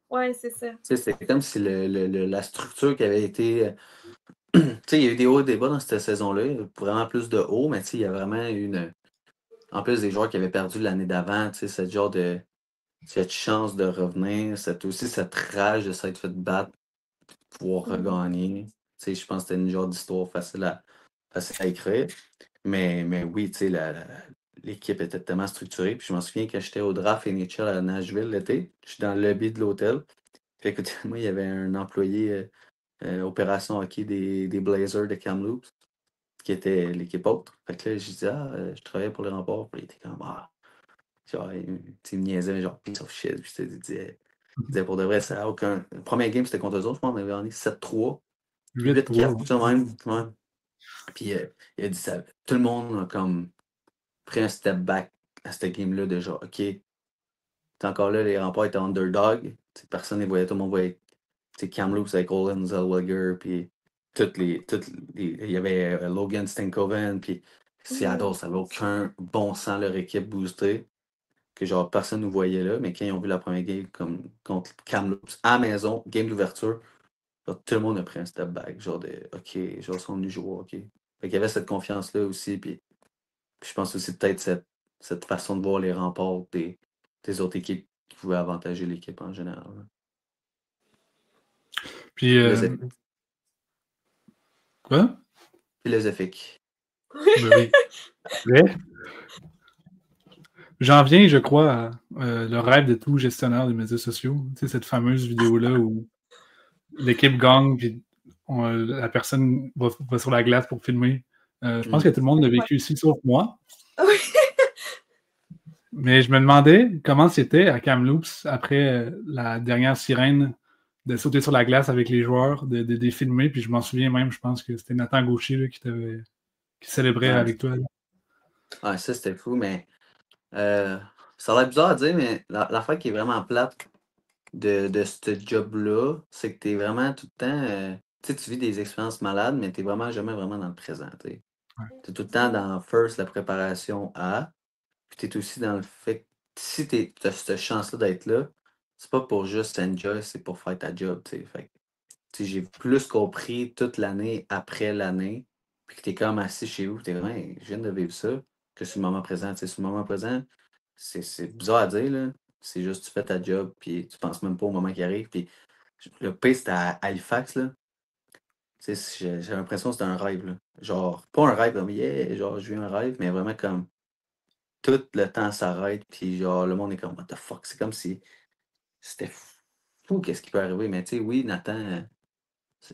Ouais, c'est ça. C'était comme si la structure qui avait été. Tu sais, il y a eu des hauts et des bas dans cette saison-là. Vraiment plus de hauts, mais il y a vraiment eu en plus des joueurs qui avaient perdu l'année d'avant, cette genre de. Cette chance de revenir, aussi cette rage de s'être fait battre pour pouvoir regagner. Je pense que c'était une genre d'histoire facile à écrire. Mais oui, l'équipe était tellement structurée. Puis je m'en souviens quand j'étais au draft NHL à Nashville l'été, je suis dans le lobby de l'hôtel. Puis écoute, moi, il y avait un employé opération hockey des Blazers de Kamloops, qui était l'équipe autre. Fait que là, je disais, je travaillais pour les remparts. Puis il était comme, genre, il me niaisait, genre, piece of shit. Puis il disait pour de vrai, ça n'a aucun. Le premier game, c'était contre eux autres. Je pense qu'on avait gagné 7-3. 8-4, tout ça même. Ouais. Puis il a dit ça. Tout le monde a comme pris un step back à cette game-là de genre, OK, t'es encore là, les remparts étaient underdog. Personne ne voyait, tout le monde voyait. Kamloops avec Olin Zellweger, puis il y avait Logan Stankoven, puis Seattle, ça n'avait aucun bon sens leur équipe boostée, que genre personne ne nous voyait là, mais quand ils ont vu la première game comme contre Kamloops à la maison, game d'ouverture, tout le monde a pris un step back, genre de OK, genre ils sont venus jouer, OK. Fait qu'il y avait cette confiance-là aussi, puis je pense aussi peut-être cette façon de voir les remparts des autres équipes qui pouvaient avantager l'équipe en général. Puis, quoi? Philosophique. Ben oui. Ouais. J'en viens, je crois, à le rêve de tout gestionnaire des médias sociaux. Tu sais, cette fameuse vidéo-là où l'équipe gagne, puis la personne va sur la glace pour filmer. Je pense que tout le monde l'a vécu ici, sauf moi. Oui. Mais je me demandais comment c'était à Kamloops, après la dernière sirène, de sauter sur la glace avec les joueurs, de filmer. Puis je m'en souviens même, je pense que c'était Nathan Gaucher là, qui célébrait avec toi. Là. Ouais, ça c'était fou, mais ça a l'air bizarre à dire, mais l'affaire qui est vraiment plate de ce job-là, c'est que t'es vraiment tout le temps. Tu sais, tu vis des expériences malades, mais t'es vraiment jamais vraiment dans le présent. T'es tout le temps dans first la préparation à. Puis t'es aussi dans le fait que si t'as cette chance-là d'être là, c'est pas pour juste enjoy, c'est pour faire ta job. T'sais. Fait que, j'ai plus compris toute l'année après l'année, puis que t'es comme assis chez vous, t'es vraiment, hey, je viens de vivre ça, que sur le moment présent. T'sais, sur le moment présent, c'est bizarre à dire, là. C'est juste tu fais ta job, puis tu penses même pas au moment qui arrive. Puis le pire, c'était à Halifax, là. J'ai l'impression que c'était un rêve, là. Genre, pas un rêve comme yeah, genre, je vis un rêve, mais vraiment comme tout le temps s'arrête, puis genre, le monde est comme what the fuck. C'est comme si c'était fou qu'est-ce qui peut arriver. Mais tu sais, oui, Nathan,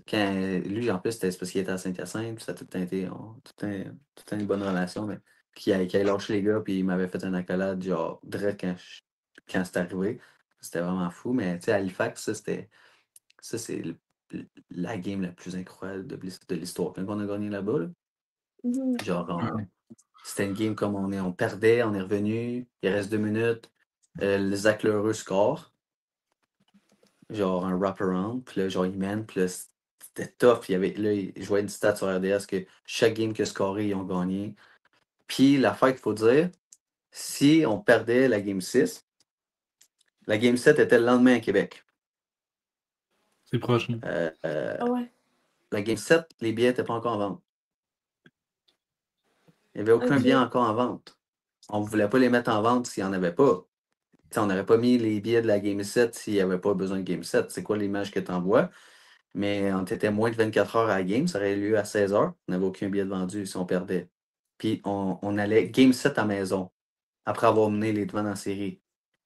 quand lui, en plus, c'était parce qu'il était à Saint-Hyacinthe, puis ça a tout le temps été tout le temps une bonne relation, mais qui a lâché les gars, puis il m'avait fait une accolade, genre, direct quand c'est arrivé. C'était vraiment fou, mais tu sais, Halifax, ça, c'est la game la plus incroyable de l'histoire. Quand on a gagné là-bas, là, genre, c'était une game comme on perdait, on est revenu, il reste 2 minutes, le Zach Lheureux score, genre un wraparound, puis là, genre, il mène, puis là, c'était tough. Je voyais une stat sur RDS que chaque game que scoré, ils ont gagné. Puis l'affaire qu'il faut dire, si on perdait la game 6, la game 7 était le lendemain à Québec. C'est proche. Ouais. La game 7, les billets n'étaient pas encore en vente. Il n'y avait aucun Ok. billet encore en vente. On ne voulait pas les mettre en vente s'il n'y en avait pas. T'sais, on n'aurait pas mis les billets de la Game 7 s'il n'y avait pas besoin de Game 7. C'est quoi l'image que tu envoies? Mais on était moins de 24 heures à la game. Ça aurait eu lieu à 16 heures. On n'avait aucun billet de vendu si on perdait. Puis on allait Game 7 à maison après avoir mené les devants dans la série.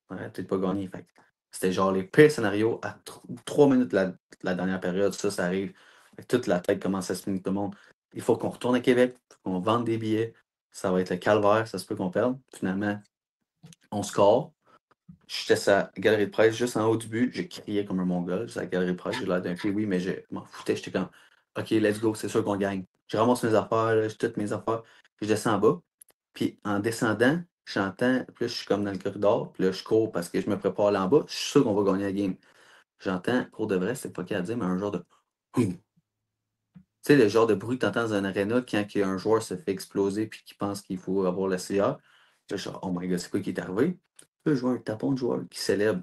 On n'aurait peut-être pas gagné. Fait que c'était genre les pires scénarios à 3 minutes de la dernière période. Ça arrive. Fait que toute la tête commence à se finir tout le monde. Il faut qu'on retourne à Québec, qu'on vende des billets. Ça va être le calvaire, ça se peut qu'on perde. Finalement, on score. J'étais sur la galerie de presse, juste en haut du but, j'ai crié comme un mongol sur la galerie de presse. J'ai l'air d'un oui, mais je m'en foutais. J'étais comme, OK, let's go, c'est sûr qu'on gagne. Je ramasse mes affaires, là, j'ai toutes mes affaires. Puis je descends en bas. Puis en descendant, j'entends, puis là, je suis comme dans le corridor. Puis là, je cours parce que je me prépare à aller en bas. Je suis sûr qu'on va gagner la game. J'entends, pour de vrai, c'est pas qu'à dire, mais un genre de. Tu sais, le genre de bruit que tu entends dans un aréna quand un joueur se fait exploser puis qu'il pense qu'il faut avoir la CA. Là, je suis genre, oh my god, c'est quoi qui est arrivé? Là, je vois un tapon de joueur qui célèbre.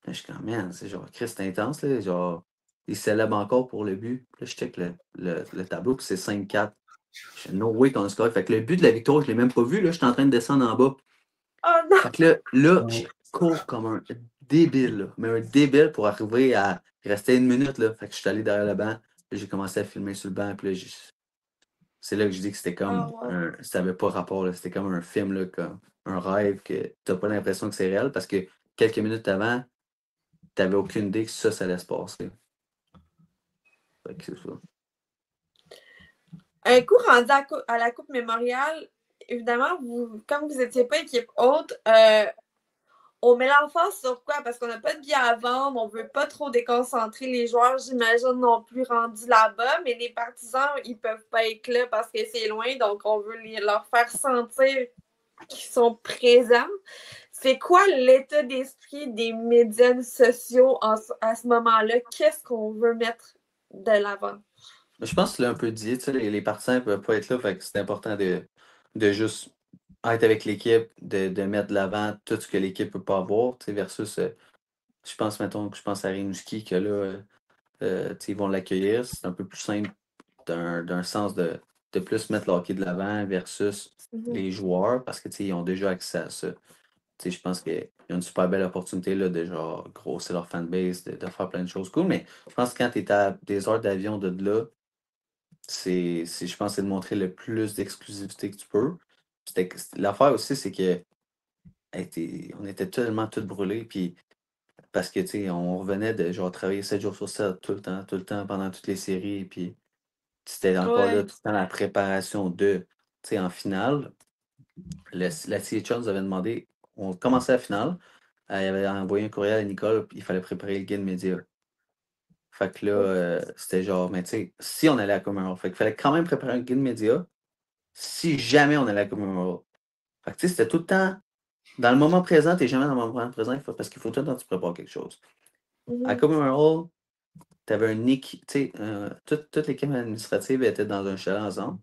Là, je suis comme, man, c'est genre, Chris, c'est intense, là. Genre, il célèbre encore pour le but. Puis là, je check le tableau, puis c'est 5-4. Je fais, no way qu'on a score. Fait que le but de la victoire, je ne l'ai même pas vu, là. Je suis en train de descendre en bas. Oh non! Fait que là, je cours comme un débile, là. Mais un débile pour arriver à rester une minute, là. Fait que je suis allé derrière le banc. Puis j'ai commencé à filmer sur le banc. Puis là, c'est là que je dis que c'était comme ça n'avait pas rapport, là. C'était comme un film, là, comme un rêve que tu n'as pas l'impression que c'est réel parce que quelques minutes avant, tu n'avais aucune idée que ça allait se passer. Fait que c'est ça. Un coup rendu à la Coupe Mémoriale, évidemment, comme vous n'étiez pas équipe haute, on met l'emphase sur quoi? Parce qu'on n'a pas de billets à vendre, on ne veut pas trop déconcentrer les joueurs, j'imagine, non plus rendus là-bas, mais les partisans, ils ne peuvent pas être là parce que c'est loin, donc on veut leur faire sentir qu'ils sont présents. C'est quoi l'état d'esprit des médias sociaux à ce moment-là? Qu'est-ce qu'on veut mettre de l'avant? Je pense que tu l'as un peu dit, tu sais, les partisans ne peuvent pas être là, fait que c'est important de juste être avec l'équipe, de mettre de l'avant tout ce que l'équipe ne peut pas avoir, tu sais, versus, je pense, mettons, je pense à Rimouski, que là, tu sais, ils vont l'accueillir. C'est un peu plus simple d'un sens de plus mettre le hockey de l'avant versus les joueurs, parce que, tu sais, ils ont déjà accès à ça. Tu sais, je pense qu'il y a une super belle opportunité là, de genre grossir leur fanbase, de faire plein de choses cool. Mais je pense que quand tu es à des heures d'avion de là, je pense que c'est de montrer le plus d'exclusivité que tu peux. L'affaire aussi, c'est que on était tellement tous brûlés. Puis parce que tu sais, on revenait de genre travailler 7 jours sur 7, tout le temps, pendant toutes les séries. Puis c'était encore là tout le temps la préparation de. Tu sais, en finale, la CHL nous avait demandé, on commençait la finale. Elle avait envoyé un courriel à Nicole, puis il fallait préparer le guide média. Fait que là, c'était genre, mais tu sais, si on allait à Commonwealth, fait qu'il fallait quand même préparer un guide média si jamais on allait à Commonwealth. Fait que tu sais, c'était tout le temps, dans le moment présent, t'es jamais dans le moment présent, parce qu'il faut tout le temps que tu prépares quelque chose. À Commonwealth, t'avais un équipe, tu sais, toute l'équipe administrative était dans un chalet ensemble.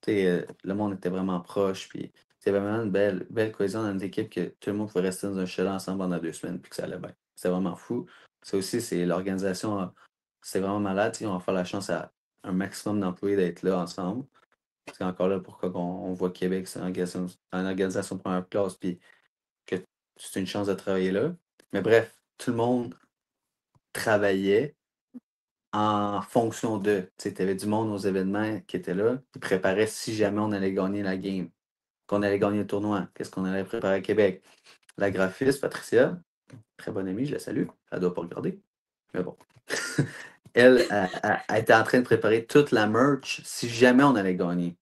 Tu sais, le monde était vraiment proche, puis c'était vraiment une belle cohésion dans notre équipe que tout le monde pouvait rester dans un chalet ensemble pendant 2 semaines, puis que ça allait bien. C'était vraiment fou. Ça aussi, c'est l'organisation, c'est vraiment malade. On va faire la chance à un maximum d'employés d'être là ensemble. C'est encore là pourquoi on voit Québec, c'est une organisation de première classe, puis que c'est une chance de travailler là. Mais bref, tout le monde travaillait en fonction de. Tu avais du monde aux événements qui était là, qui préparait si jamais on allait gagner la game, qu'on allait gagner le tournoi, qu'est-ce qu'on allait préparer à Québec. La graphiste, Patricia, très bonne amie, je la salue, elle ne doit pas regarder, mais bon. Elle était en train de préparer toute la merch si jamais on allait gagner.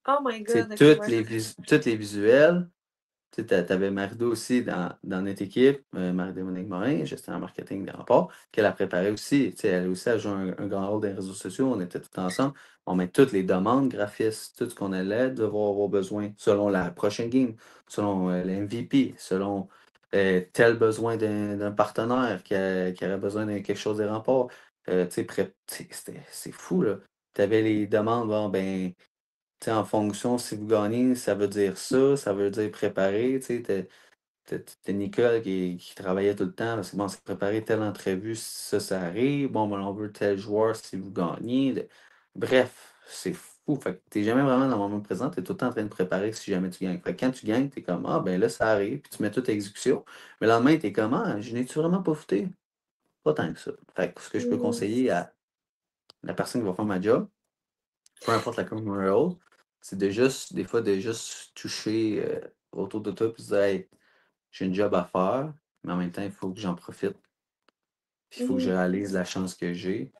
Oh my God, Toutes les visuels. Tu avais Marido aussi dans notre équipe, Marie-Dominique Morin, gestionnaire marketing des remparts, qu'elle a préparé aussi. Elle aussi a joué un grand rôle dans les réseaux sociaux. On était tous ensemble. On met toutes les demandes graphistes, tout ce qu'on allait devoir avoir besoin selon la prochaine game, selon le MVP, selon tel besoin d'un partenaire qui aurait besoin de quelque chose des remparts. C'est fou, là. Tu avais les demandes, bon, ben, en fonction, si vous gagnez, ça veut dire ça veut dire préparer. T'as Nicole qui travaillait tout le temps parce que bon, c'est préparer telle entrevue, ça arrive. Bon, ben, on veut tel joueur si vous gagnez. Bref, c'est fou. Fait que t'es jamais vraiment dans le moment présent, t'es tout le temps en train de préparer si jamais tu gagnes. Fait que quand tu gagnes, t'es comme ah ben là, ça arrive, puis tu mets toute exécution. Mais le lendemain, t'es comme ah, je n'ai-tu vraiment pas fouté? Pas tant que ça. Fait que ce que je peux Mhm. conseiller à la personne qui va faire ma job, peu importe la commune role, c'est de juste, des fois, de juste toucher autour de toi puis de dire hey, j'ai une job à faire, mais en même temps, il faut que j'en profite. Puis il faut que je Mhm. réalise la chance que j'ai.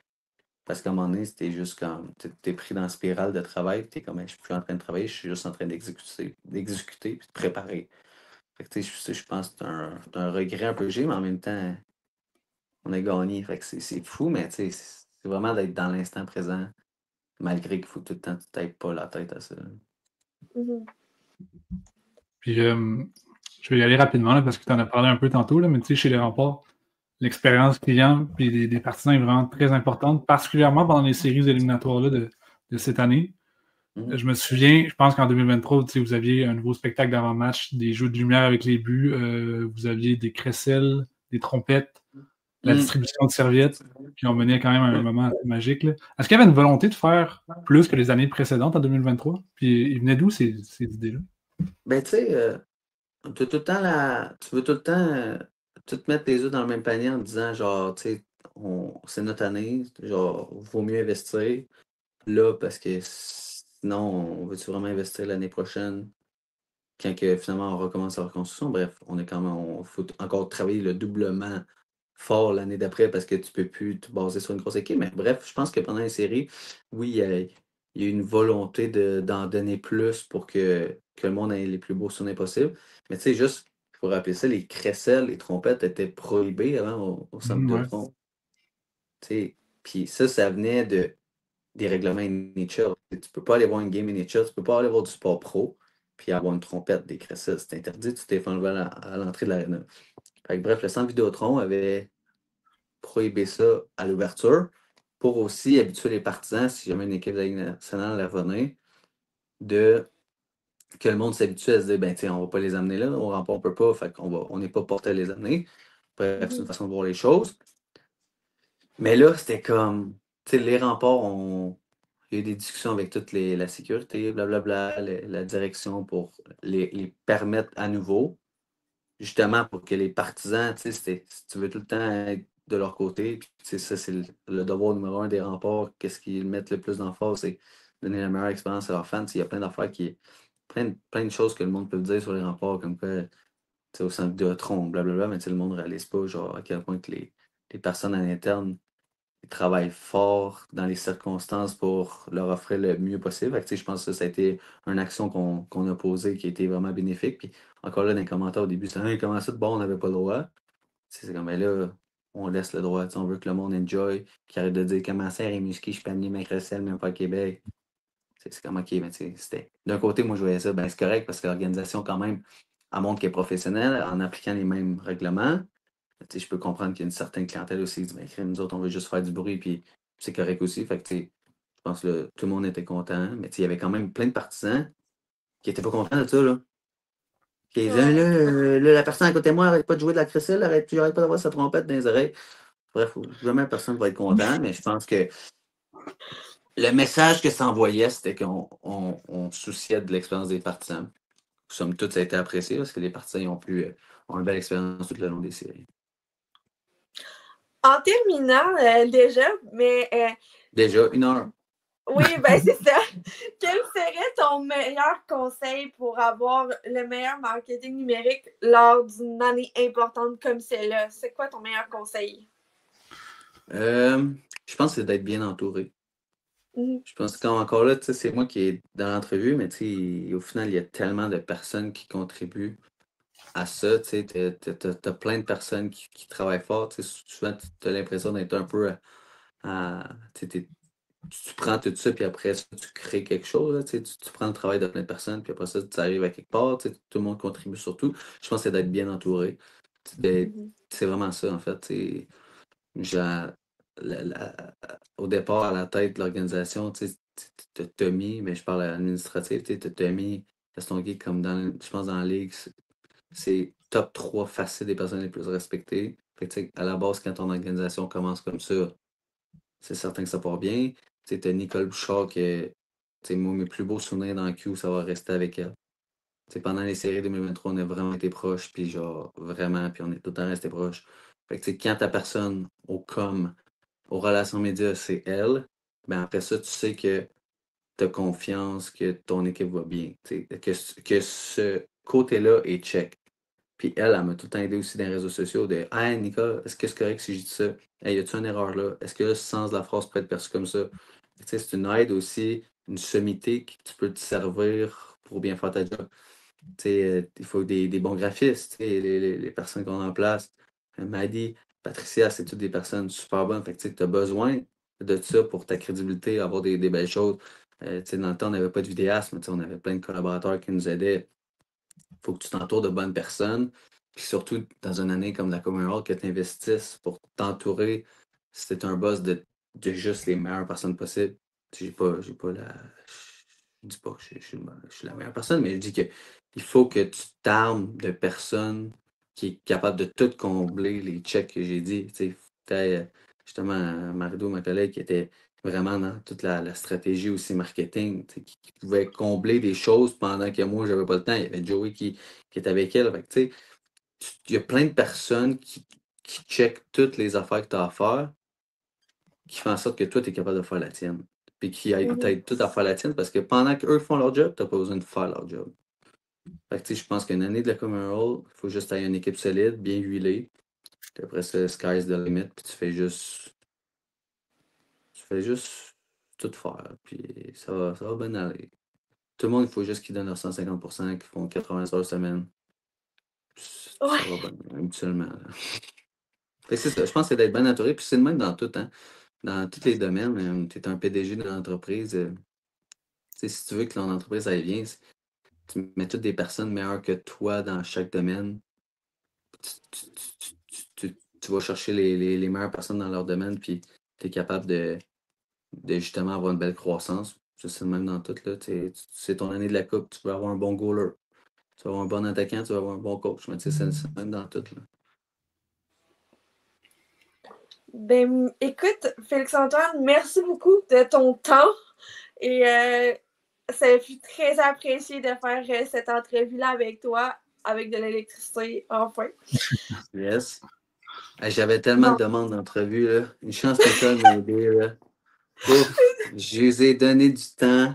Parce qu'à un moment donné, c'était juste comme t'es pris dans la spirale de travail, puis t'es comme hey, je suis plus en train de travailler, je suis juste en train d'exécuter puis de préparer. Fait que tu sais, je pense que c'est un regret un peu que j'ai, mais en même temps, on a gagné. Fait que c'est fou, mais tu sais, c'est vraiment d'être dans l'instant présent, malgré qu'il faut tout le temps que tu t'aides pas la tête à ça. Mhm. Puis, je vais y aller rapidement là, parce que tu en as parlé un peu tantôt, là, mais tu sais, chez les remparts, l'expérience client puis des partisans est vraiment très importante, particulièrement pendant les séries éliminatoires là, de cette année. Mhm. Je me souviens, je pense qu'en 2023, tu sais, vous aviez un nouveau spectacle d'avant-match, des jeux de lumière avec les buts, vous aviez des crécelles, des trompettes, la Mm. distribution de serviettes qui ont mené quand même à un moment assez magique, là. Est-ce qu'il y avait une volonté de faire plus que les années précédentes en 2023? Puis il venait d'où ces idées-là? Ben, tu sais, t'as tout le temps tu veux tout le temps tout mettre tes œufs dans le même panier en disant, genre, tu sais, c'est notre année, genre, vaut mieux investir là parce que sinon, on veut-tu vraiment investir l'année prochaine quand que, finalement on recommence la reconstruction? Bref, on est quand même, on faut encore travailler le doublement fort l'année d'après parce que tu peux plus te baser sur une grosse équipe. Mais bref, je pense que pendant les séries, oui, il y a une volonté d'en donner plus pour que le monde ait les plus beaux souvenirs possibles. Mais tu sais, juste, il faut rappeler ça, les crécelles, les trompettes étaient prohibées avant au centre Ouais. Vidéotron. Tu sais, puis ça venait des règlements NHL. Tu peux pas aller voir une game NHL, tu peux pas aller voir du sport pro, puis avoir une trompette, des crécelles. C'est interdit, tu t'es fait enlever à l'entrée de l'aréna. Fait que bref, le centre Vidéotron avait prohibé ça à l'ouverture pour aussi habituer les partisans, si jamais une équipe de la Ligue nationale allait revenir, de que le monde s'habitue à se dire ben tiens, on va pas les amener là, au rempart, on peut pas, fait on n'est pas porté à les amener. Bref, c'est une Mhm. façon de voir les choses. Mais là, c'était comme, tu sais, les remparts ont. Il y a eu des discussions avec toute la sécurité, blablabla, la direction pour les permettre à nouveau, justement pour que les partisans, tu sais, si tu veux tout le temps être de leur côté, puis tu sais, ça, c'est le devoir numéro un des remparts, qu'est-ce qu'ils mettent le plus d'emphase, c'est donner la meilleure expérience à leurs fans. Tu sais, il y a plein d'affaires plein de choses que le monde peut dire sur les remparts, comme quoi, tu sais, au centre Vidéotron, blablabla, mais tu sais, le monde ne réalise pas, genre, à quel point que les personnes à l'interne ils travaillent fort dans les circonstances pour leur offrir le mieux possible. Fait que, tu sais, je pense que ça a été une action qu'on a posée qui a été vraiment bénéfique. Puis encore là, dans les commentaires au début, c'est hey, comment ça de bon, on n'avait pas le droit. Tu sais, c'est comme, mais là, on laisse le droit. Tu sais, on veut que le monde enjoy, qui arrête de dire comment ça, Rimouski, je peux amener ma crécelle, même pas à Québec. C'est comme, ok, mais tu sais, c'était. D'un côté, moi, je voyais ça, ben c'est correct parce que l'organisation, quand même, elle montre qu'elle est professionnelle en appliquant les mêmes règlements. Tu sais, je peux comprendre qu'il y a une certaine clientèle aussi qui dit, ben, crème, nous autres, on veut juste faire du bruit, puis c'est correct aussi. Fait que, tu sais, je pense que tout le monde était content, mais tu sais, il y avait quand même plein de partisans qui étaient pas contents de ça, là. Qui disaient, là, Ouais. là, la personne à côté de moi arrête pas de jouer de la crécelle, arrête pas d'avoir sa trompette dans les oreilles. Bref, jamais personne va être content, mais je pense que le message que ça envoyait, c'était qu'on se souciait de l'expérience des partisans. Somme toute, ça a été apprécié parce que les partisans ils ont une belle expérience tout le long des séries. En terminant, déjà, mais Déjà, 1 heure. oui, ben c'est ça. Quel serait ton meilleur conseil pour avoir le meilleur marketing numérique lors d'une année importante comme celle-là? C'est quoi ton meilleur conseil? Je pense que c'est d'être bien entouré. Mhm. Je pense qu'encore là, tu sais, c'est moi qui est dans l'entrevue, mais tu sais, au final, il y a tellement de personnes qui contribuent à ça. Tu sais, t'as plein de personnes qui travaillent fort. Tu sais, souvent, tu as l'impression d'être un peu tu sais, tu prends tout ça, puis après ça, tu crées quelque chose. Là, tu sais, tu prends le travail de plein de personnes, puis après ça, tu arrives à quelque part. Tu sais, tout le monde contribue surtout. Je pense que c'est d'être bien entouré. Mhm. C'est vraiment ça, en fait. Tu sais. au départ, à la tête de l'organisation, tu sais, t'as Tommy, mais je parle administratif, tu sais, t'as Tommy, Gaston Guy, comme je pense dans la ligue, c'est top 3 facile des personnes les plus respectées. Fait que, tu sais, à la base, quand ton organisation commence comme ça, c'est certain que ça part bien. Tu sais, t'as Nicole Bouchard que, tu sais, moi, mes plus beaux souvenirs dans le Q, ça va rester avec elle. Tu sais, pendant les séries 2023, on a vraiment été proches, puis genre, vraiment, puis on est tout le temps resté proches. Fait que, tu sais, quand ta personne au com, aux relations médias, c'est elle, ben après ça, tu sais que tu as confiance, que ton équipe va bien. Tu sais, que ce côté-là est check. Puis elle m'a tout le temps aidé aussi dans les réseaux sociaux de Hey Nicole, est-ce que c'est correct si je dis ça? Hey, y a-tu une erreur là? Est-ce que le sens de la phrase peut être perçu comme ça? Tu sais, c'est une aide aussi, une sommité que tu peux te servir pour bien faire ta job. Tu sais, il faut des bons graphistes, tu sais, les personnes qu'on a en place. Maddy, Patricia, c'est toutes des personnes super bonnes. Fait que tu as besoin de ça pour ta crédibilité, avoir des belles choses. Tu sais, dans le temps, on n'avait pas de vidéasme, on avait plein de collaborateurs qui nous aidaient. Il faut que tu t'entoures de bonnes personnes. Puis surtout, dans une année comme la Commonwealth, que tu investisses pour t'entourer, si tu es un boss de juste les meilleures personnes possibles. J'ai pas la. Je dis pas que je suis la meilleure personne, mais je dis que il faut que tu t'armes de personnes qui est capable de tout combler les checks que j'ai dit. Tu sais, justement, Marido, ma collègue, qui était vraiment dans toute la stratégie aussi marketing, qui pouvait combler des choses pendant que moi, j'avais pas le temps. Il y avait Joey qui était avec elle. Fait que, tu sais, il y a plein de personnes qui checkent toutes les affaires que tu as à faire, qui font en sorte que toi, tu es capable de faire la tienne. Puis qui t'aident tout à faire la tienne parce que pendant qu'eux font leur job, tu n'as pas besoin de faire leur job. Fait que, tu sais, je pense qu'une année de la Commonwealth, il faut juste avoir une équipe solide, bien huilée. Puis après ça, sky's the limit, puis tu fais juste tout faire, puis ça va bien aller. Tout le monde, il faut juste qu'ils donnent leur 150%, qu'ils font 80 heures semaine. Ça va bien, habituellement. Fait que c'est ça, je pense que c'est d'être bien entouré, puis c'est le même dans tout, hein. Dans tous les domaines, tu es un PDG d'une entreprise. Si tu veux que ton entreprise aille bien, tu mets toutes des personnes meilleures que toi dans chaque domaine. Tu vas chercher les meilleures personnes dans leur domaine, puis tu es capable de justement avoir une belle croissance. C'est le même dans tout. Là. C'est ton année de la coupe, tu vas avoir un bon goaler. Tu vas avoir un bon attaquant, tu vas avoir un bon coach. Mais c'est le même dans tout. Là. Ben, écoute, Félix-Antoine, merci beaucoup de ton temps. Et ça fut très apprécié de faire cette entrevue-là avec toi, avec de l'électricité, enfin. Yes. J'avais tellement de demandes d'entrevue. Une chance que ça m'a aidé. Ouf, je les ai donné du temps.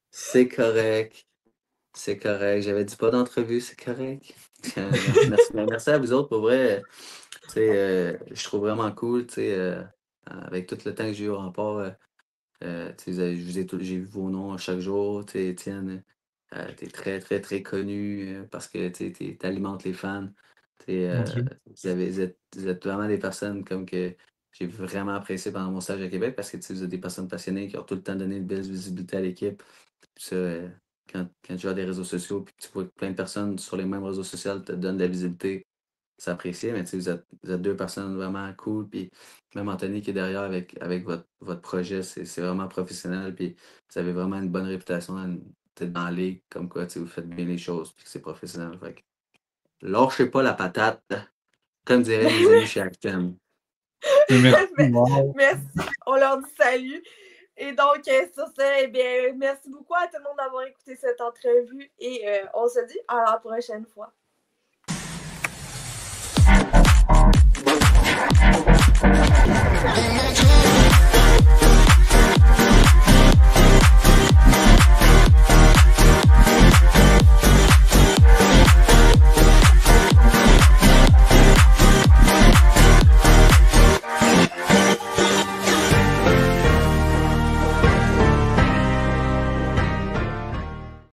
C'est correct. C'est correct. J'avais dit pas d'entrevue, c'est correct. Merci à vous autres, pour vrai. Je trouve vraiment cool, avec tout le temps que j'ai eu au rempart. J'ai vu vos noms à chaque jour. Étienne, tu es très, très, très connu parce que tu alimentes les fans. Vous êtes vraiment des personnes comme que j'ai vraiment apprécié pendant mon stage à Québec parce que vous êtes des personnes passionnées qui ont tout le temps donné une belle visibilité à l'équipe. Ça, quand tu as des réseaux sociaux et que tu vois que plein de personnes sur les mêmes réseaux sociaux te donnent de la visibilité, c'est apprécié, mais vous êtes deux personnes vraiment cool. Puis même Anthony qui est derrière avec votre projet, c'est vraiment professionnel. Puis vous avez vraiment une bonne réputation dans la ligue, comme quoi vous faites bien les choses puis que c'est professionnel. Fait que, lâchez pas la patate, comme diraient mes amis chez Actem. Merci, on leur dit salut. Et donc, sur ça, eh bien, merci beaucoup à tout le monde d'avoir écouté cette entrevue et on se dit à la prochaine fois. Hey.